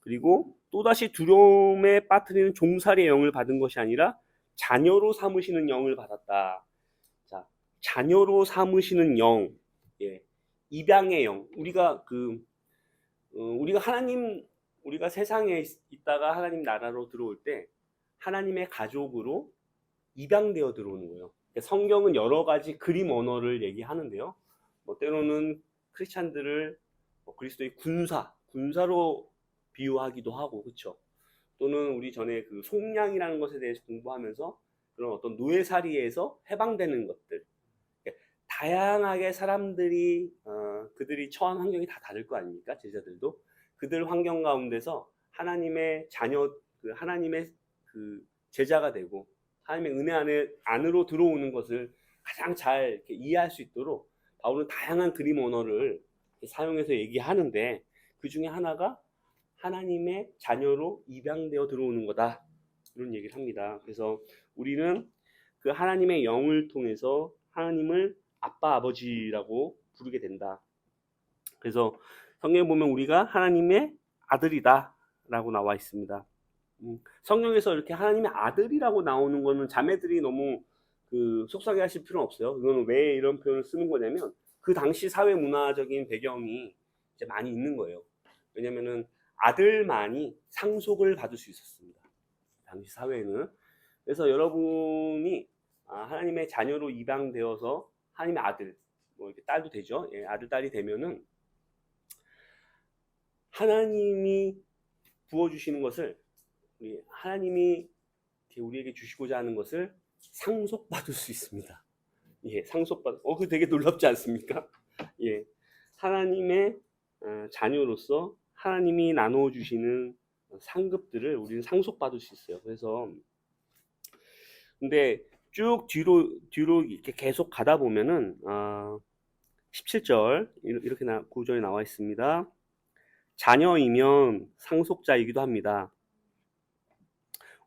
그리고 또다시 두려움에 빠뜨리는 종살이의 영을 받은 것이 아니라 자녀로 삼으시는 영을 받았다. 자, 자녀로 삼으시는 영, 예, 입양의 영. 우리가 우리가 세상에 있다가 하나님 나라로 들어올 때 하나님의 가족으로 입양되어 들어오는 거예요. 성경은 여러 가지 그림 언어를 얘기하는데요. 뭐 때로는 크리스찬들을 그리스도의 군사로 비유하기도 하고, 그렇죠? 또는 우리 전에 그 속량이라는 것에 대해서 공부하면서 그런 어떤 노예살이에서 해방되는 것들, 다양하게 사람들이 그들이 처한 환경이 다 다를 거 아닙니까? 제자들도 그들 환경 가운데서 하나님의 자녀, 그 하나님의 그 제자가 되고 하나님의 은혜 안으로 들어오는 것을 가장 잘 이렇게 이해할 수 있도록 바울은 다양한 그림 언어를 사용해서 얘기하는데, 그 중에 하나가 하나님의 자녀로 입양되어 들어오는 거다, 이런 얘기를 합니다. 그래서 우리는 그 하나님의 영을 통해서 하나님을 아빠 아버지라고 부르게 된다. 그래서 성경에 보면 우리가 하나님의 아들이다 라고 나와 있습니다. 성경에서 이렇게 하나님의 아들이라고 나오는 거는 자매들이 너무 속상해 하실 필요는 없어요. 이거는 왜 이런 표현을 쓰는 거냐면 그 당시 사회 문화적인 배경이 이제 많이 있는 거예요. 왜냐면은 아들만이 상속을 받을 수 있었습니다, 당시 사회는. 그래서 여러분이 하나님의 자녀로 입양되어서 하나님의 아들, 뭐 이렇게 딸도 되죠. 예, 아들, 딸이 되면은 하나님이 부어주시는 것을, 하나님이 우리에게 주시고자 하는 것을 상속받을 수 있습니다. 예, 그거 되게 놀랍지 않습니까? 예, 하나님의 자녀로서 하나님이 나누어 주시는 상급들을 우리는 상속받을 수 있어요. 그래서 근데 쭉 뒤로 이렇게 계속 가다 보면은 17절 이렇게 구절에 나와 있습니다. 자녀이면 상속자이기도 합니다.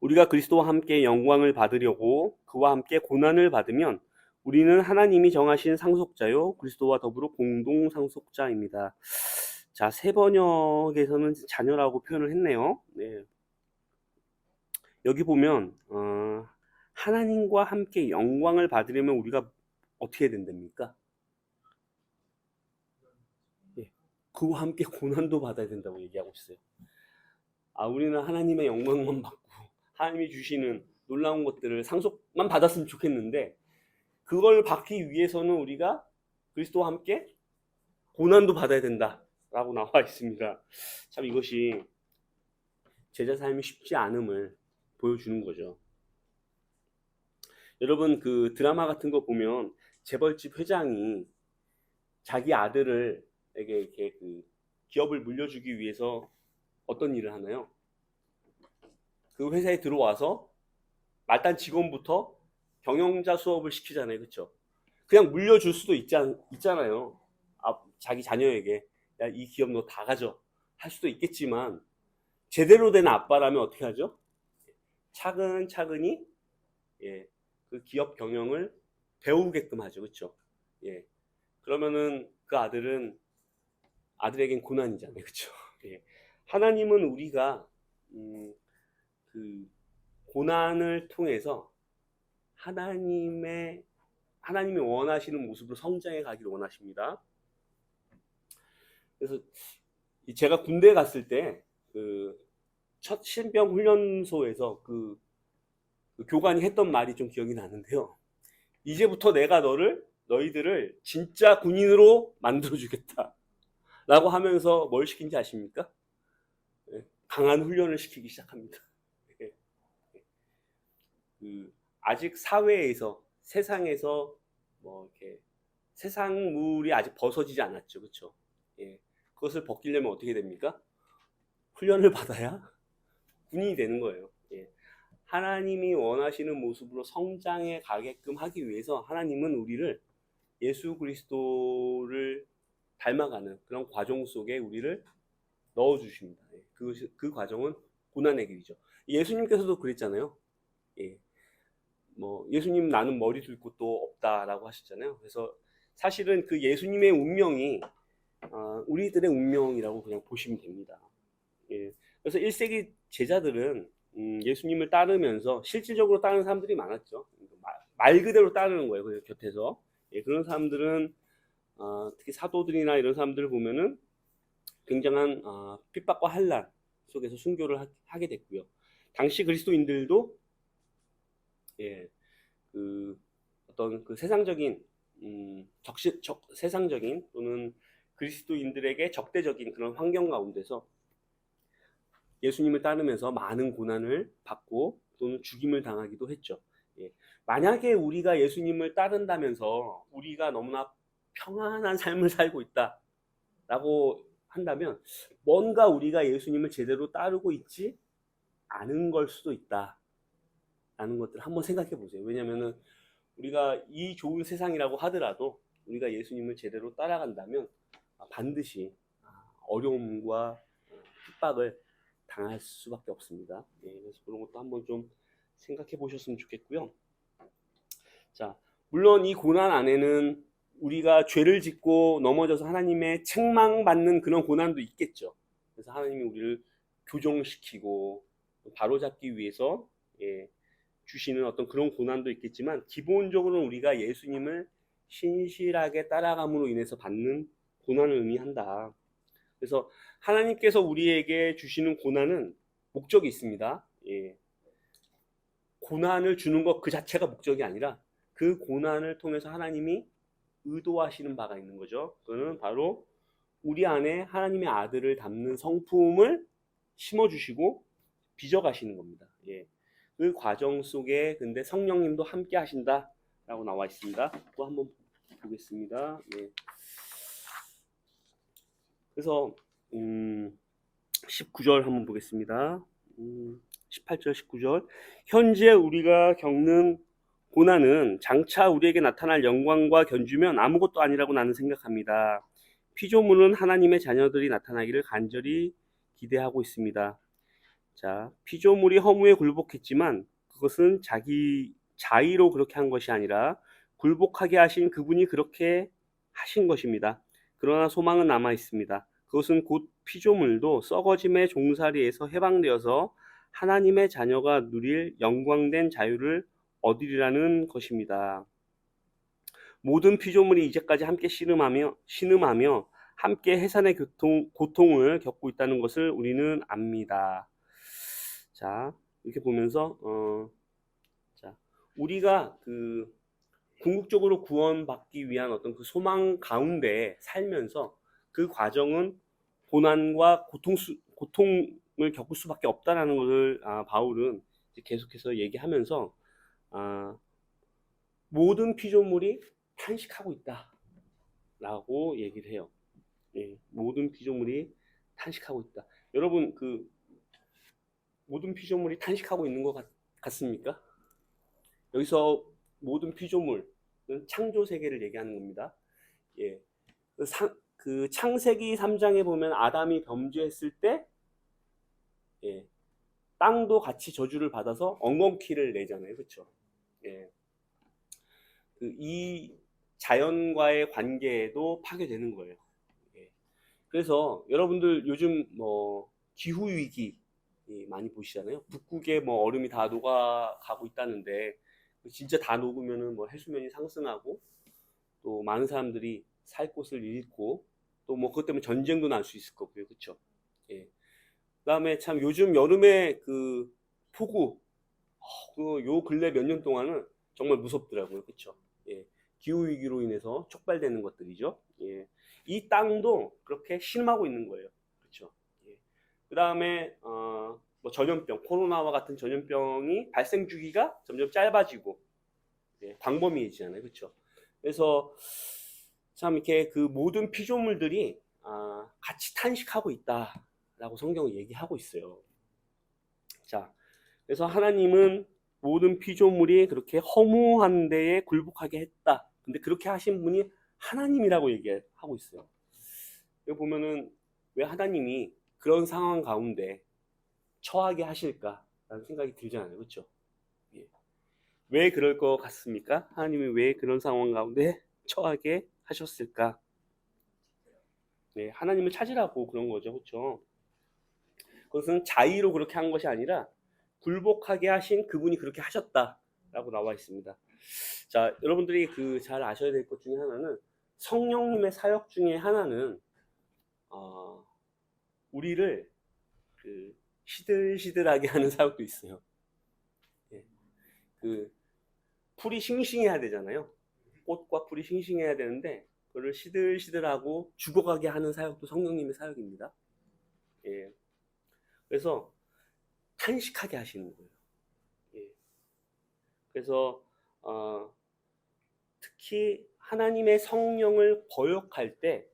우리가 그리스도와 함께 영광을 받으려고 그와 함께 고난을 받으면 우리는 하나님이 정하신 상속자요 그리스도와 더불어 공동 상속자입니다. 자, 새 번역에서는 자녀라고 표현을 했네요. 네. 여기 보면 하나님과 함께 영광을 받으려면 우리가 어떻게 된답니까? 예, 그와 함께 고난도 받아야 된다고 얘기하고 있어요. 우리는 하나님의 영광만 받고 하나님이 주시는 놀라운 것들을 상속만 받았으면 좋겠는데, 그걸 받기 위해서는 우리가 그리스도와 함께 고난도 받아야 된다라고 나와 있습니다. 참 이것이 제자 삶이 쉽지 않음을 보여주는 거죠. 여러분, 그 드라마 같은 거 보면 재벌집 회장이 자기 아들을 이렇게 그 기업을 물려주기 위해서 어떤 일을 하나요? 그 회사에 들어와서 말단 직원부터 경영자 수업을 시키잖아요, 그렇죠? 그냥 물려줄 수도 있잖아요. 자기 자녀에게 야, 이 기업 너 다 가져 할 수도 있겠지만, 제대로 된 아빠라면 어떻게 하죠? 차근차근히 그 기업 경영을 배우게끔 하죠, 그렇죠? 예. 그러면은 그 아들에겐 고난이잖아요, 그렇죠? 예. 하나님은 우리가 그 고난을 통해서 하나님이 원하시는 모습으로 성장해 가기를 원하십니다. 그래서 제가 군대에 갔을 때 그 첫 신병 훈련소에서 그 교관이 했던 말이 좀 기억이 나는데요. 이제부터 내가 너희들을 진짜 군인으로 만들어주겠다 라고 하면서 뭘 시킨지 아십니까? 강한 훈련을 시키기 시작합니다. 아직 사회에서, 세상에서 뭐 이렇게 세상물이 아직 벗어지지 않았죠, 그렇죠? 예, 그것을 벗기려면 어떻게 됩니까? 훈련을 받아야 군인이 되는 거예요. 예. 하나님이 원하시는 모습으로 성장해 가게끔 하기 위해서 하나님은 우리를 예수 그리스도를 닮아가는 그런 과정 속에 우리를 넣어주십니다. 예. 그 과정은 고난의 길이죠. 예수님께서도 그랬잖아요. 예. 뭐 예수님 나는 머리 둘 곳도 없다라고 하셨잖아요. 그래서 사실은 그 예수님의 운명이 우리들의 운명이라고 그냥 보시면 됩니다. 예. 그래서 1세기 제자들은 예수님을 따르면서 실질적으로 따르는 사람들이 많았죠. 말 그대로 따르는 거예요, 그 곁에서. 예, 그런 사람들은 특히 사도들이나 이런 사람들을 보면은 굉장한 핍박과 환난 속에서 순교를 하게 됐고요. 당시 그리스도인들도 그 어떤 그 세상적인 세상적인 또는 그리스도인들에게 적대적인 그런 환경 가운데서 예수님을 따르면서 많은 고난을 받고 또는 죽임을 당하기도 했죠. 예. 만약에 우리가 예수님을 따른다면서 우리가 너무나 평안한 삶을 살고 있다라고 한다면 뭔가 우리가 예수님을 제대로 따르고 있지 않은 걸 수도 있다라는 것들을 한번 생각해 보세요. 왜냐하면 우리가 이 좋은 세상이라고 하더라도 우리가 예수님을 제대로 따라간다면 반드시 어려움과 핍박을 당할 수밖에 없습니다. 예, 그래서 그런 것도 한번 좀 생각해 보셨으면 좋겠고요. 자, 물론 이 고난 안에는 우리가 죄를 짓고 넘어져서 하나님의 책망받는 그런 고난도 있겠죠. 그래서 하나님이 우리를 교정시키고 바로잡기 위해서 주시는 어떤 그런 고난도 있겠지만 기본적으로 우리가 예수님을 신실하게 따라감으로 인해서 받는 고난을 의미한다. 그래서 하나님께서 우리에게 주시는 고난은 목적이 있습니다. 예. 고난을 주는 것 그 자체가 목적이 아니라 그 고난을 통해서 하나님이 의도하시는 바가 있는 거죠. 그거는 바로 우리 안에 하나님의 아들을 담는 성품을 심어주시고 빚어가시는 겁니다. 예. 그 과정 속에 근데 성령님도 함께 하신다라고 나와 있습니다. 또 한번 보겠습니다. 예. 그래서 19절 한번 보겠습니다. 18절 19절 현재 우리가 겪는 고난은 장차 우리에게 나타날 영광과 견주면 아무것도 아니라고 나는 생각합니다. 피조물은 하나님의 자녀들이 나타나기를 간절히 기대하고 있습니다. 자, 피조물이 허무에 굴복했지만 그것은 자기 자의로 그렇게 한 것이 아니라 굴복하게 하신 그분이 그렇게 하신 것입니다. 그러나 소망은 남아 있습니다. 그것은 곧 피조물도 썩어짐의 종살이에서 해방되어서 하나님의 자녀가 누릴 영광된 자유를 얻으리라는 것입니다. 모든 피조물이 이제까지 함께 신음하며 함께 해산의 고통을 겪고 있다는 것을 우리는 압니다. 자, 이렇게 보면서 자, 우리가 그 궁극적으로 구원받기 위한 어떤 그 소망 가운데 살면서 그 과정은 고난과 고통을 겪을 수밖에 없다라는 것을 바울은 계속해서 얘기하면서 모든 피조물이 탄식하고 있다라고 얘기를 해요. 예, 모든 피조물이 탄식하고 있다. 여러분 그 모든 피조물이 탄식하고 있는 것 같습니까? 여기서 모든 피조물은 창조 세계를 얘기하는 겁니다. 예, 그 창세기 3장에 보면 아담이 범죄했을 때 예, 땅도 같이 저주를 받아서 엉겅퀴를 내잖아요, 그렇죠? 예, 이 자연과의 관계도 파괴되는 거예요. 예. 그래서 여러분들 요즘 뭐 기후 위기 많이 보시잖아요. 북극에 뭐 얼음이 다 녹아가고 있다는데 진짜 다 녹으면은 뭐 해수면이 상승하고 또 많은 사람들이 살 곳을 잃고 또 뭐 그것 때문에 전쟁도 날 수 있을 거고요, 그렇죠? 예. 그다음에 참 요즘 여름에 그 폭우 그 요 근래 몇 년 동안은 정말 무섭더라고요, 그렇죠? 예. 기후 위기로 인해서 촉발되는 것들이죠. 예. 이 땅도 그렇게 신음하고 있는 거예요, 그렇죠? 예. 그다음에 뭐 전염병, 코로나와 같은 전염병이 발생 주기가 점점 짧아지고 예, 광범위해지잖아요, 그렇죠? 그래서 참 이렇게 그 모든 피조물들이 같이 탄식하고 있다라고 성경은 얘기하고 있어요. 자, 그래서 하나님은 모든 피조물이 그렇게 허무한 데에 굴복하게 했다. 근데 그렇게 하신 분이 하나님이라고 얘기하고 있어요. 여기 보면은 왜 하나님이 그런 상황 가운데 처하게 하실까라는 생각이 들잖아요, 그렇죠? 예. 왜 그럴 것 같습니까? 하나님이 왜 그런 상황 가운데 처하게 하셨을까? 네, 하나님을 찾으라고 그런 거죠, 그렇죠? 그것은 자의로 그렇게 한 것이 아니라 굴복하게 하신 그분이 그렇게 하셨다라고 나와 있습니다. 자, 여러분들이 그 잘 아셔야 될 것 중에 하나는 성령님의 사역 중에 하나는 우리를 그 시들시들하게 하는 사역도 있어요. 예. 그 풀이 싱싱해야 되잖아요. 꽃과 풀이 싱싱해야 되는데 그거를 시들시들하고 죽어가게 하는 사역도 성령님의 사역입니다. 예. 그래서 탄식하게 하시는 거예요. 예. 그래서 특히 하나님의 성령을 거역할 때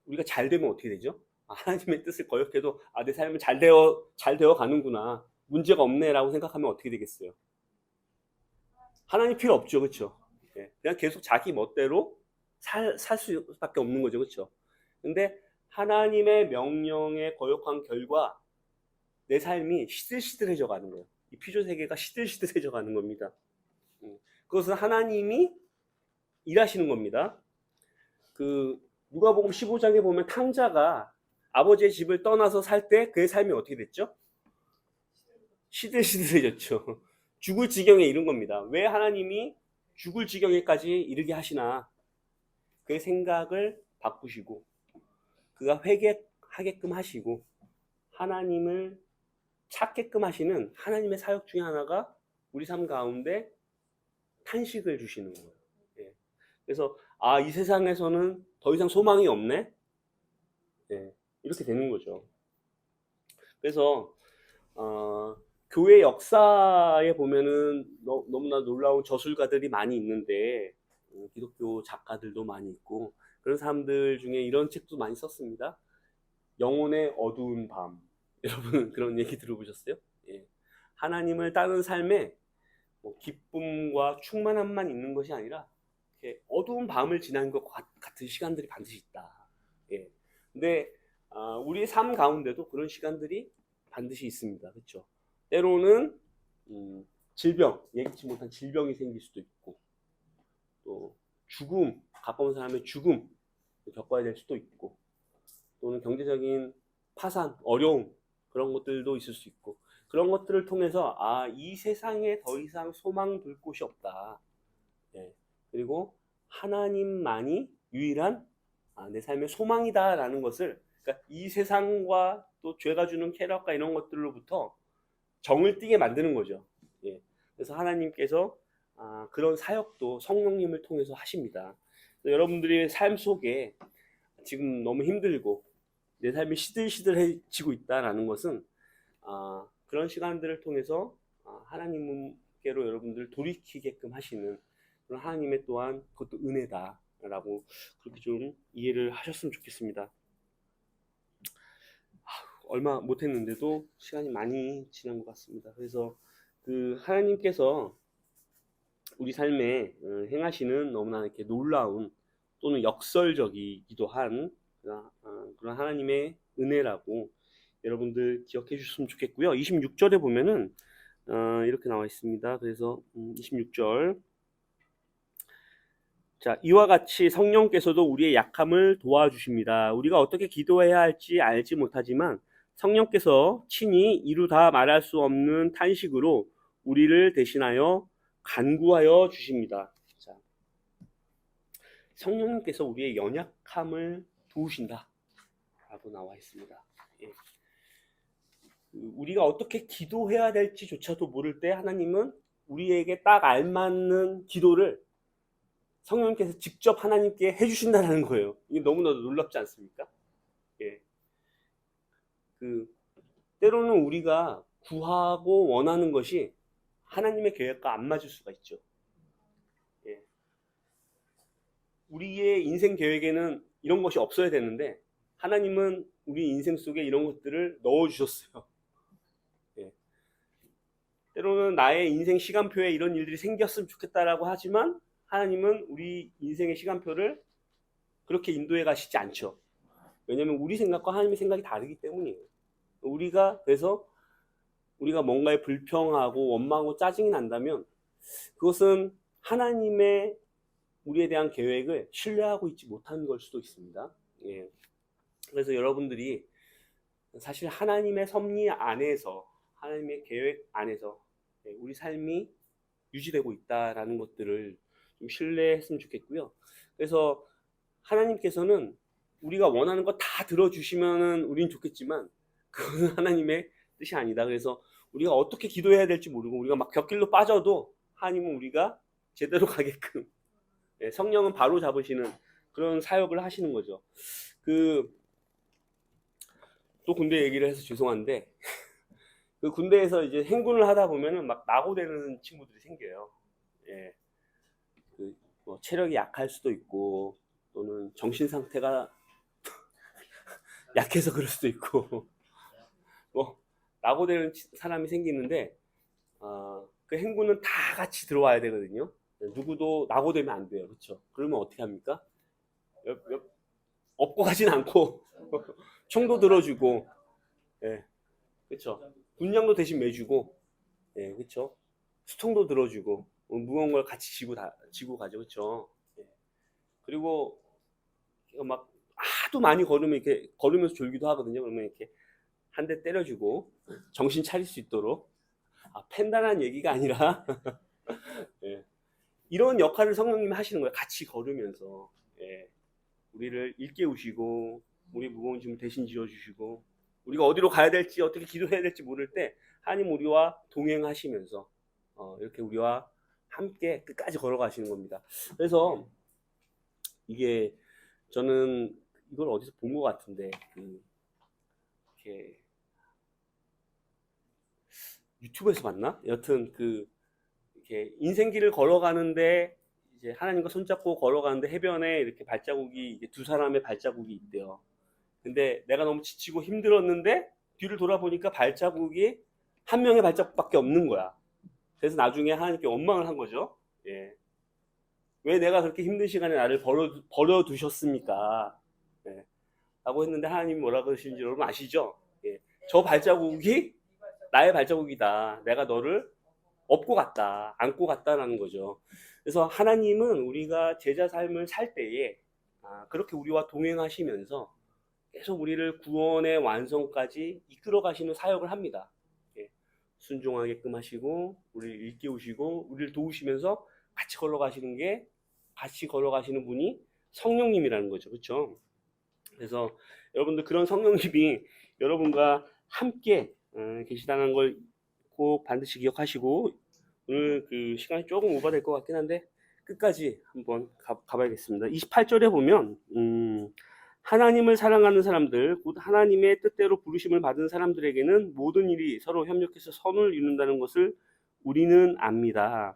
우리가 잘 되면 어떻게 되죠? 하나님의 뜻을 거역해도 내 삶은 잘 되어 가는구나, 문제가 없네라고 생각하면 어떻게 되겠어요? 하나님 필요 없죠, 그렇죠? 예. 그냥 계속 자기 멋대로 살 수밖에 없는 거죠, 그렇죠? 근데 하나님의 명령에 거역한 결과 내 삶이 시들시들해져 가는 거예요. 이 피조 세계가 시들시들해져 가는 겁니다. 그것은 하나님이 일하시는 겁니다. 그 누가복음 15장에 보면 탕자가 아버지의 집을 떠나서 살 때 그의 삶이 어떻게 됐죠? 시들시들해졌죠. 죽을 지경에 이른 겁니다. 왜 하나님이 죽을 지경에까지 이르게 하시나? 그의 생각을 바꾸시고 그가 회개하게끔 하시고 하나님을 찾게끔 하시는 하나님의 사역 중에 하나가 우리 삶 가운데 탄식을 주시는 거예요. 예. 그래서 이 세상에서는 더 이상 소망이 없네? 예. 이렇게 되는 거죠. 그래서 교회 역사에 보면은 너무나 놀라운 저술가들이 많이 있는데 기독교 작가들도 많이 있고 그런 사람들 중에 이런 책도 많이 썼습니다. 영혼의 어두운 밤. 여러분 그런 얘기 들어보셨어요? 예. 하나님을 따르는 삶에 기쁨과 충만함만 있는 것이 아니라 이렇게 어두운 밤을 지난 것 같은 시간들이 반드시 있다. 예. 근데 우리의 삶 가운데도 그런 시간들이 반드시 있습니다. 그렇죠? 때로는 질병, 예기치 못한 질병이 생길 수도 있고 또 죽음, 가까운 사람의 죽음 겪어야 될 수도 있고 또는 경제적인 파산, 어려움 그런 것들도 있을 수 있고 그런 것들을 통해서 이 세상에 더 이상 소망 둘 곳이 없다. 예. 그리고 하나님만이 유일한 내 삶의 소망이다라는 것을 그러니까 이 세상과 또 죄가 주는 쾌락과 이런 것들로부터 정을 띠게 만드는 거죠. 예. 그래서 하나님께서 그런 사역도 성령님을 통해서 하십니다. 여러분들의 삶 속에 지금 너무 힘들고 내 삶이 시들시들해지고 있다라는 것은 그런 시간들을 통해서 하나님께로 여러분들 돌이키게끔 하시는 그런 하나님의 또한 그것도 은혜다라고 그렇게 좀 이해를 하셨으면 좋겠습니다. 얼마 못했는데도 시간이 많이 지난 것 같습니다. 그래서 그 하나님께서 우리 삶에 행하시는 너무나 이렇게 놀라운 또는 역설적이기도 한 그런 하나님의 은혜라고 여러분들 기억해 주셨으면 좋겠고요. 26절에 보면은 이렇게 나와 있습니다. 그래서 26절 자, 이와 같이 성령께서도 우리의 약함을 도와주십니다. 우리가 어떻게 기도해야 할지 알지 못하지만 성령께서 친히 이루 다 말할 수 없는 탄식으로 우리를 대신하여 간구하여 주십니다. 자, 성령님께서 우리의 연약함을 도우신다 라고 나와 있습니다. 예. 우리가 어떻게 기도해야 될지조차도 모를 때 하나님은 우리에게 딱 알맞는 기도를 성령님께서 직접 하나님께 해주신다는 거예요. 이게 너무나도 놀랍지 않습니까? 예. 때로는 우리가 구하고 원하는 것이 하나님의 계획과 안 맞을 수가 있죠. 예. 우리의 인생 계획에는 이런 것이 없어야 되는데 하나님은 우리 인생 속에 이런 것들을 넣어주셨어요. 예. 때로는 나의 인생 시간표에 이런 일들이 생겼으면 좋겠다라고 하지만 하나님은 우리 인생의 시간표를 그렇게 인도해 가시지 않죠. 왜냐하면 우리 생각과 하나님의 생각이 다르기 때문이에요. 그래서 우리가 뭔가에 불평하고 원망하고 짜증이 난다면 그것은 하나님의 우리에 대한 계획을 신뢰하고 있지 못한 걸 수도 있습니다. 예. 그래서 여러분들이 사실 하나님의 섭리 안에서 하나님의 계획 안에서 우리 삶이 유지되고 있다라는 것들을 좀 신뢰했으면 좋겠고요. 그래서 하나님께서는 우리가 원하는 거 다 들어주시면은 우린 좋겠지만 그건 하나님의 뜻이 아니다. 그래서 우리가 어떻게 기도해야 될지 모르고 우리가 막 곁길로 빠져도 하나님은 우리가 제대로 가게끔 성령은 바로 잡으시는 그런 사역을 하시는 거죠. 그 또 군대 얘기를 해서 죄송한데 그 군대에서 이제 행군을 하다 보면은 막 낙오되는 친구들이 생겨요. 예. 뭐 체력이 약할 수도 있고 또는 정신 상태가 약해서 그럴 수도 있고 뭐 낙오되는 사람이 생기는데 그 행군은 다 같이 들어와야 되거든요. 누구도 낙오되면 안 돼요. 그렇죠? 그러면 어떻게 합니까? 업고 가진 않고 총도 들어주고, 예, 그렇죠. 군량도 대신 매주고, 예, 그렇죠. 수통도 들어주고 무거운 걸 같이 지고 가죠, 그렇죠. 예. 그리고 막 하도 많이 걸으면 이렇게 걸으면서 졸기도 하거든요. 그러면 이렇게 한 대 때려주고 정신 차릴 수 있도록 팬단한 얘기가 아니라 예, 이런 역할을 성령님이 하시는 거예요. 같이 걸으면서 예, 우리를 일깨우시고 우리 무거운 짐을 대신 지어주시고 우리가 어디로 가야 될지 어떻게 기도해야 될지 모를 때 하나님 우리와 동행하시면서 이렇게 우리와 함께 끝까지 걸어가시는 겁니다. 그래서 이게 저는 이걸 어디서 본 것 같은데 이렇게 유튜브에서 봤나? 여튼 이렇게 인생길을 걸어가는데 이제 하나님과 손잡고 걸어가는데 해변에 이렇게 발자국이 이게 두 사람의 발자국이 있대요. 근데 내가 너무 지치고 힘들었는데 뒤를 돌아보니까 발자국이 한 명의 발자국밖에 없는 거야. 그래서 나중에 하나님께 원망을 한 거죠. 예. 왜 내가 그렇게 힘든 시간에 나를 버려두셨습니까? 예. 라고 했는데 하나님이 뭐라 그러시는지 여러분 아시죠? 예. 저 발자국이 나의 발자국이다. 내가 너를 업고 갔다. 안고 갔다라는 거죠. 그래서 하나님은 우리가 제자 삶을 살 때에 그렇게 우리와 동행하시면서 계속 우리를 구원의 완성까지 이끌어 가시는 사역을 합니다. 예. 순종하게끔 하시고 우리를 일깨우시고 우리를 도우시면서 같이 걸어가시는 분이 성령님이라는 거죠. 그렇죠? 그래서 여러분들 그런 성령님이 여러분과 함께 계시다는 걸 꼭 반드시 기억하시고 오늘 그 시간이 조금 오버될 것 같긴 한데 끝까지 한번 가봐야겠습니다. 28절에 보면 하나님을 사랑하는 사람들 곧 하나님의 뜻대로 부르심을 받은 사람들에게는 모든 일이 서로 협력해서 선을 이룬다는 것을 우리는 압니다.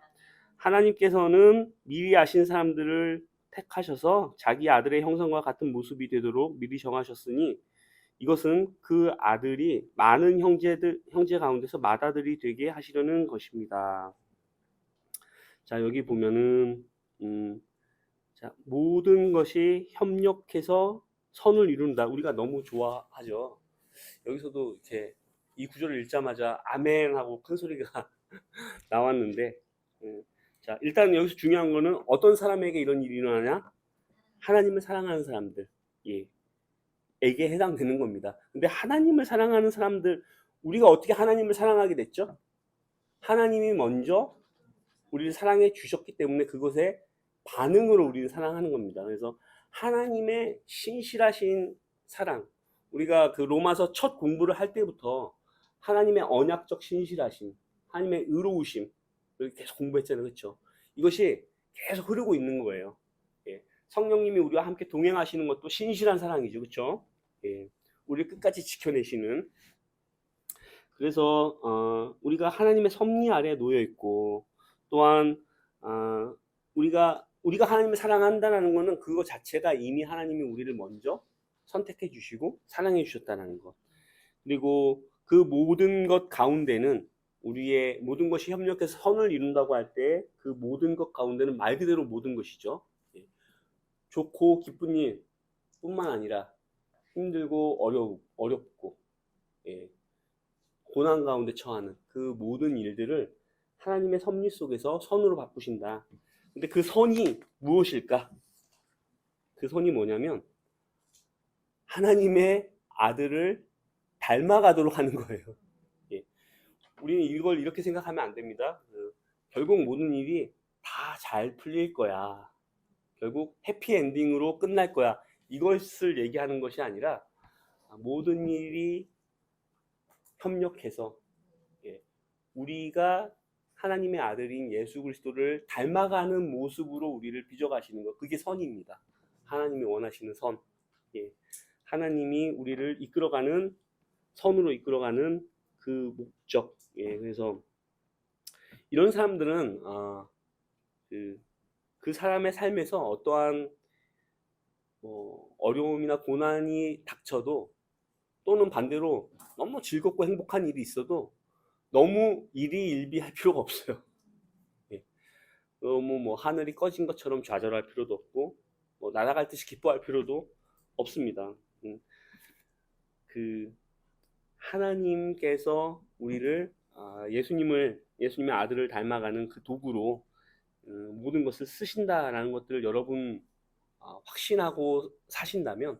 하나님께서는 미리 아신 사람들을 택하셔서 자기 아들의 형상과 같은 모습이 되도록 미리 정하셨으니 이것은 그 아들이 많은 형제 가운데서 맏아들이 되게 하시려는 것입니다. 자, 여기 보면은 자, 모든 것이 협력해서 선을 이룬다. 우리가 너무 좋아하죠. 여기서도 이렇게 이 구절을 읽자마자 아멘 하고 큰 소리가 나왔는데 자, 일단 여기서 중요한 거는 어떤 사람에게 이런 일이 일어나냐? 하나님을 사랑하는 사람들. 예. 에게 해당되는 겁니다. 근데 하나님을 사랑하는 사람들, 우리가 어떻게 하나님을 사랑하게 됐죠? 하나님이 먼저 우리를 사랑해 주셨기 때문에 그것에 반응으로 우리를 사랑하는 겁니다. 그래서 하나님의 신실하신 사랑, 우리가 그 로마서 첫 공부를 할 때부터 하나님의 언약적 신실하심, 하나님의 의로우심, 계속 공부했잖아요. 그렇죠? 이것이 계속 흐르고 있는 거예요. 예. 성령님이 우리와 함께 동행하시는 것도 신실한 사랑이죠. 그렇죠? 예. 우리를 끝까지 지켜내시는. 그래서 우리가 하나님의 섭리 아래에 놓여 있고 또한 우리가 하나님을 사랑한다는 것은 그거 자체가 이미 하나님이 우리를 먼저 선택해 주시고 사랑해 주셨다는 것. 그리고 그 모든 것 가운데는 우리의 모든 것이 협력해서 선을 이룬다고 할 때 그 모든 것 가운데는 말 그대로 모든 것이죠. 예. 좋고 기쁜 일 뿐만 아니라 힘들고 어렵고 예. 고난 가운데 처하는 그 모든 일들을 하나님의 섭리 속에서 선으로 바꾸신다. 근데 그 선이 무엇일까? 그 선이 뭐냐면 하나님의 아들을 닮아가도록 하는 거예요. 예. 우리는 이걸 이렇게 생각하면 안 됩니다. 결국 모든 일이 다 잘 풀릴 거야. 결국 해피엔딩으로 끝날 거야. 이것을 얘기하는 것이 아니라 모든 일이 협력해서 우리가 하나님의 아들인 예수 그리스도를 닮아가는 모습으로 우리를 빚어가시는 것, 그게 선입니다. 하나님이 원하시는 선, 예, 하나님이 우리를 이끌어가는 선으로 이끌어가는 그 목적. 예, 그래서 이런 사람들은 그 사람의 삶에서 어떠한 뭐 어려움이나 고난이 닥쳐도, 또는 반대로 너무 즐겁고 행복한 일이 있어도 너무 일희일비할 필요가 없어요. 예, 너무 뭐 하늘이 꺼진 것처럼 좌절할 필요도 없고, 뭐 날아갈 듯이 기뻐할 필요도 없습니다. 그 하나님께서 우리를 예수님의 아들을 닮아가는 그 도구로 모든 것을 쓰신다라는 것들을 여러분 확신하고 사신다면,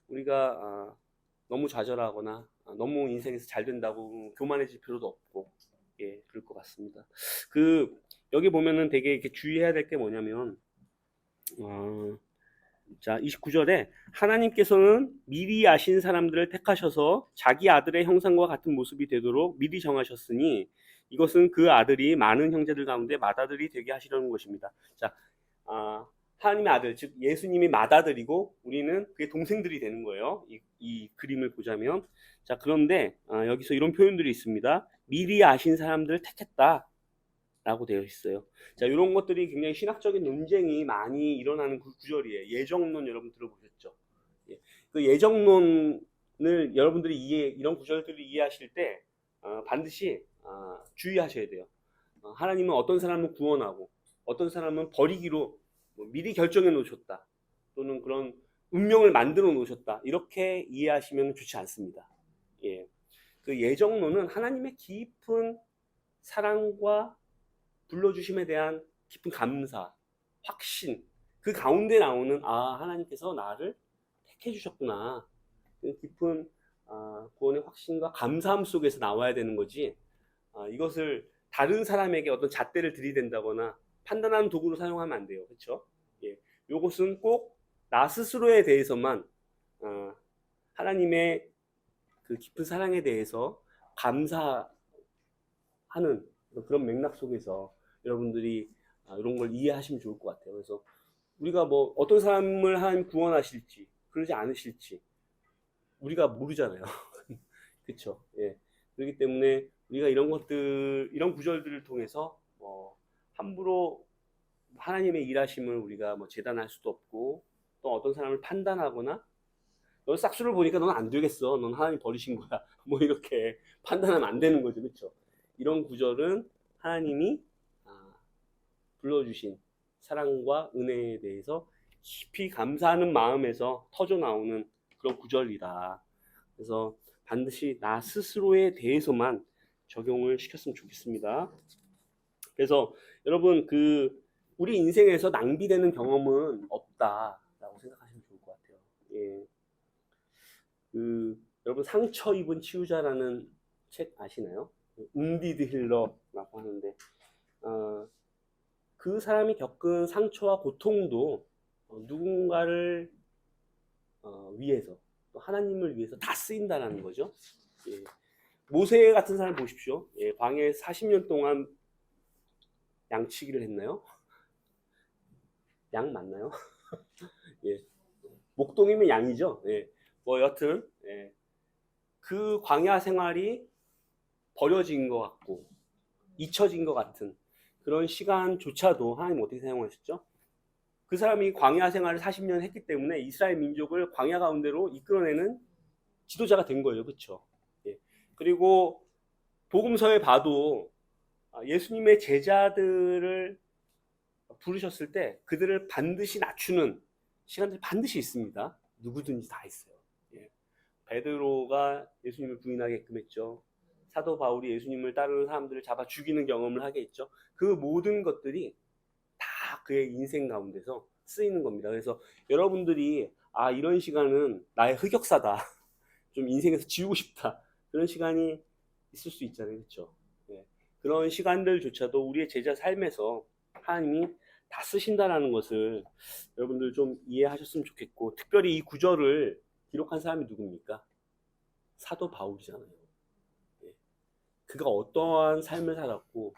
우리가 너무 좌절하거나 너무 인생에서 잘 된다고 교만해질 필요도 없고, 예, 그럴 것 같습니다. 여기 보면은 되게 이렇게 주의해야 될 게 뭐냐면, 자, 29절에 하나님께서는 미리 아신 사람들을 택하셔서 자기 아들의 형상과 같은 모습이 되도록 미리 정하셨으니 이것은 그 아들이 많은 형제들 가운데 맏아들이 되게 하시려는 것입니다. 자, 하나님의 아들, 즉 예수님이 맏아들이고 우리는 그의 동생들이 되는 거예요. 이 그림을 보자면. 자, 그런데 여기서 이런 표현들이 있습니다. 미리 아신 사람들을 택했다 라고 되어 있어요. 자, 이런 것들이 굉장히 신학적인 논쟁이 많이 일어나는 그 구절이에요. 예정론 여러분 들어보셨죠? 예. 그 예정론을 여러분들이 이런 구절들을 이해하실 때 반드시 주의하셔야 돼요. 하나님은 어떤 사람은 구원하고 어떤 사람은 버리기로 미리 결정해 놓으셨다, 또는 그런 운명을 만들어 놓으셨다, 이렇게 이해하시면 좋지 않습니다. 예. 그 예정론은 하나님의 깊은 사랑과 불러주심에 대한 깊은 감사, 확신, 그 가운데 나오는 하나님께서 나를 택해 주셨구나, 그 깊은 구원의 확신과 감사함 속에서 나와야 되는 거지, 이것을 다른 사람에게 어떤 잣대를 들이댄다거나 판단하는 도구로 사용하면 안 돼요. 그렇죠? 예, 이것은 꼭 나 스스로에 대해서만 하나님의 그 깊은 사랑에 대해서 감사하는 그런 맥락 속에서 여러분들이 이런 걸 이해하시면 좋을 것 같아요. 그래서 우리가 뭐 어떤 사람을 하나님 구원하실지 그러지 않으실지 우리가 모르잖아요. 그렇죠? 예. 그렇기 때문에 우리가 이런 구절들을 통해서 함부로 하나님의 일하심을 우리가 뭐 재단할 수도 없고, 또 어떤 사람을 판단하거나 너 싹수를 보니까 넌 안 되겠어, 넌 하나님 버리신 거야, 뭐 이렇게 판단하면 안 되는 거죠. 그렇죠? 이런 구절은 하나님이 불러주신 사랑과 은혜에 대해서 깊이 감사하는 마음에서 터져 나오는 그런 구절이다. 그래서 반드시 나 스스로에 대해서만 적용을 시켰으면 좋겠습니다. 그래서 여러분, 우리 인생에서 낭비되는 경험은 없다라고 생각하시면 좋을 것 같아요. 예. 여러분, 상처 입은 치유자라는 책 아시나요? 운디드 힐러라고 하는데, 그 사람이 겪은 상처와 고통도 누군가를 위해서, 또 하나님을 위해서 다 쓰인다는 거죠. 예. 모세 같은 사람 보십시오. 예, 광야에 40년 동안 양치기를 했나요? 양 맞나요? 예. 목동이면 양이죠. 예. 뭐 여튼 그 광야 생활이 버려진 것 같고 잊혀진 것 같은 그런 시간조차도 하나님 어떻게 사용하셨죠? 그 사람이 광야 생활을 40년 했기 때문에 이스라엘 민족을 광야 가운데로 이끌어내는 지도자가 된 거예요. 그렇죠? 예. 그리고 복음서에 봐도 예수님의 제자들을 부르셨을 때 그들을 반드시 낮추는 시간들이 반드시 있습니다. 누구든지 다 있어요. 예. 베드로가 예수님을 부인하게끔 했죠. 사도 바울이 예수님을 따르는 사람들을 잡아 죽이는 경험을 하게 했죠. 그 모든 것들이 다 그의 인생 가운데서 쓰이는 겁니다. 그래서 여러분들이 이런 시간은 나의 흑역사다, 좀 인생에서 지우고 싶다, 그런 시간이 있을 수 있잖아요. 그렇죠? 예. 그런 시간들조차도 우리의 제자 삶에서 하나님이 다 쓰신다라는 것을 여러분들 좀 이해하셨으면 좋겠고, 특별히 이 구절을 기록한 사람이 누굽니까? 사도 바울이잖아요. 예. 그가 어떠한 삶을 살았고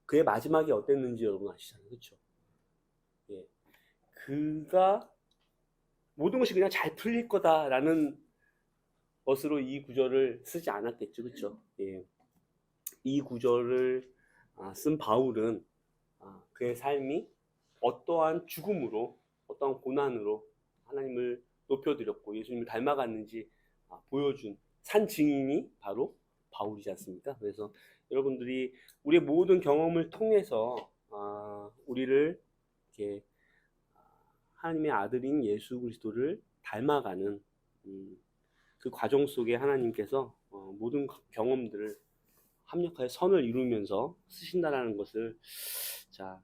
그의 마지막이 어땠는지 여러분 아시잖아요. 그렇죠? 예. 그가 모든 것이 그냥 잘 풀릴 거다라는 것으로 이 구절을 쓰지 않았겠죠, 그렇죠? 예. 이 구절을 쓴 바울은 그의 삶이 어떠한 죽음으로, 어떠한 고난으로 하나님을 높여드렸고 예수님을 닮아갔는지 보여준 산 증인이 바로 바울이지 않습니까? 그래서 여러분들이 우리의 모든 경험을 통해서 우리를 이렇게 하나님의 아들인 예수 그리스도를 닮아가는 그 과정 속에 하나님께서 모든 경험들을 합력하여 선을 이루면서 쓰신다라는 것을 자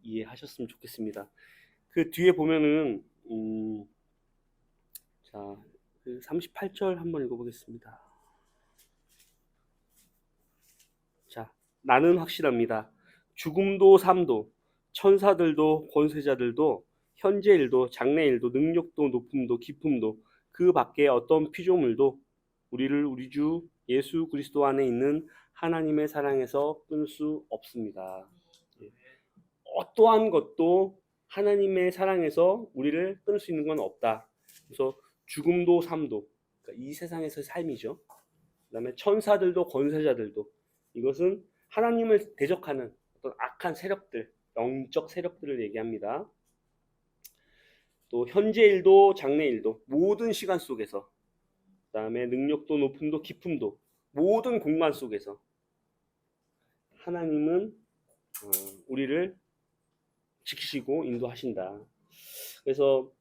이해하셨으면 좋겠습니다. 그 뒤에 보면은 자, 그 38절 한번 읽어보겠습니다. 자, 나는 확실합니다. 죽음도 삶도 천사들도 권세자들도 현재 일도 장래 일도 능력도 높음도 깊음도 그 밖에 어떤 피조물도 우리를 우리 주 예수 그리스도 안에 있는 하나님의 사랑에서 끊을 수 없습니다. 어떠한 것도 하나님의 사랑에서 우리를 끊을 수 있는 건 없다. 그래서 죽음도 삶도, 그러니까 이 세상에서의 삶이죠. 그다음에 천사들도 권세자들도, 이것은 하나님을 대적하는 어떤 악한 세력들, 영적 세력들을 얘기합니다. 또 현재 일도 장래 일도 모든 시간 속에서, 그다음에 능력도 높음도 깊음도 모든 공간 속에서 하나님은 우리를 지키시고 인도하신다. 그래서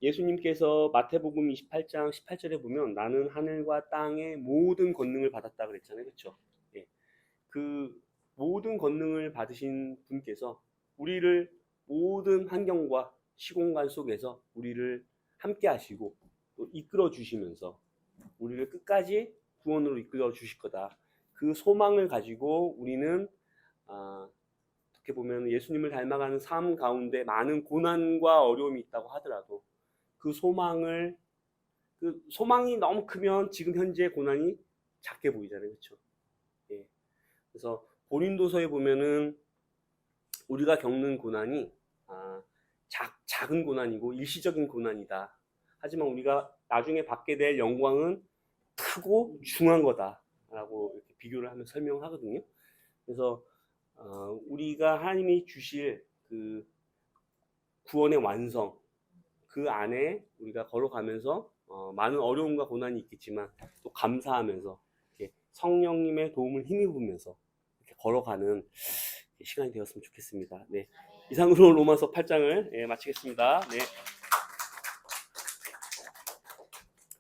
예수님께서 마태복음 28장 18절에 보면 나는 하늘과 땅의 모든 권능을 받았다 그랬잖아요. 그렇죠? 예. 그 모든 권능을 받으신 분께서 우리를 모든 환경과 시공간 속에서 우리를 함께 하시고 또 이끌어 주시면서 우리를 끝까지 구원으로 이끌어 주실 거다. 그 소망을 가지고 우리는 어떻게 보면 예수님을 닮아가는 삶 가운데 많은 고난과 어려움이 있다고 하더라도 그 소망이 너무 크면 지금 현재 고난이 작게 보이잖아요. 그렇죠? 예. 그래서 고린도서에 보면은 우리가 겪는 고난이 작은 고난이고 일시적인 고난이다. 하지만 우리가 나중에 받게 될 영광은 크고 중한 거다라고 이렇게 비교를 하면 설명하거든요. 그래서 우리가 하나님이 주실 그 구원의 완성, 그 안에 우리가 걸어가면서 많은 어려움과 고난이 있겠지만 또 감사하면서 이렇게 성령님의 도움을 힘입으면서 이렇게 걸어가는 시간이 되었으면 좋겠습니다. 네. 이상으로 로마서 8장을 마치겠습니다. 네.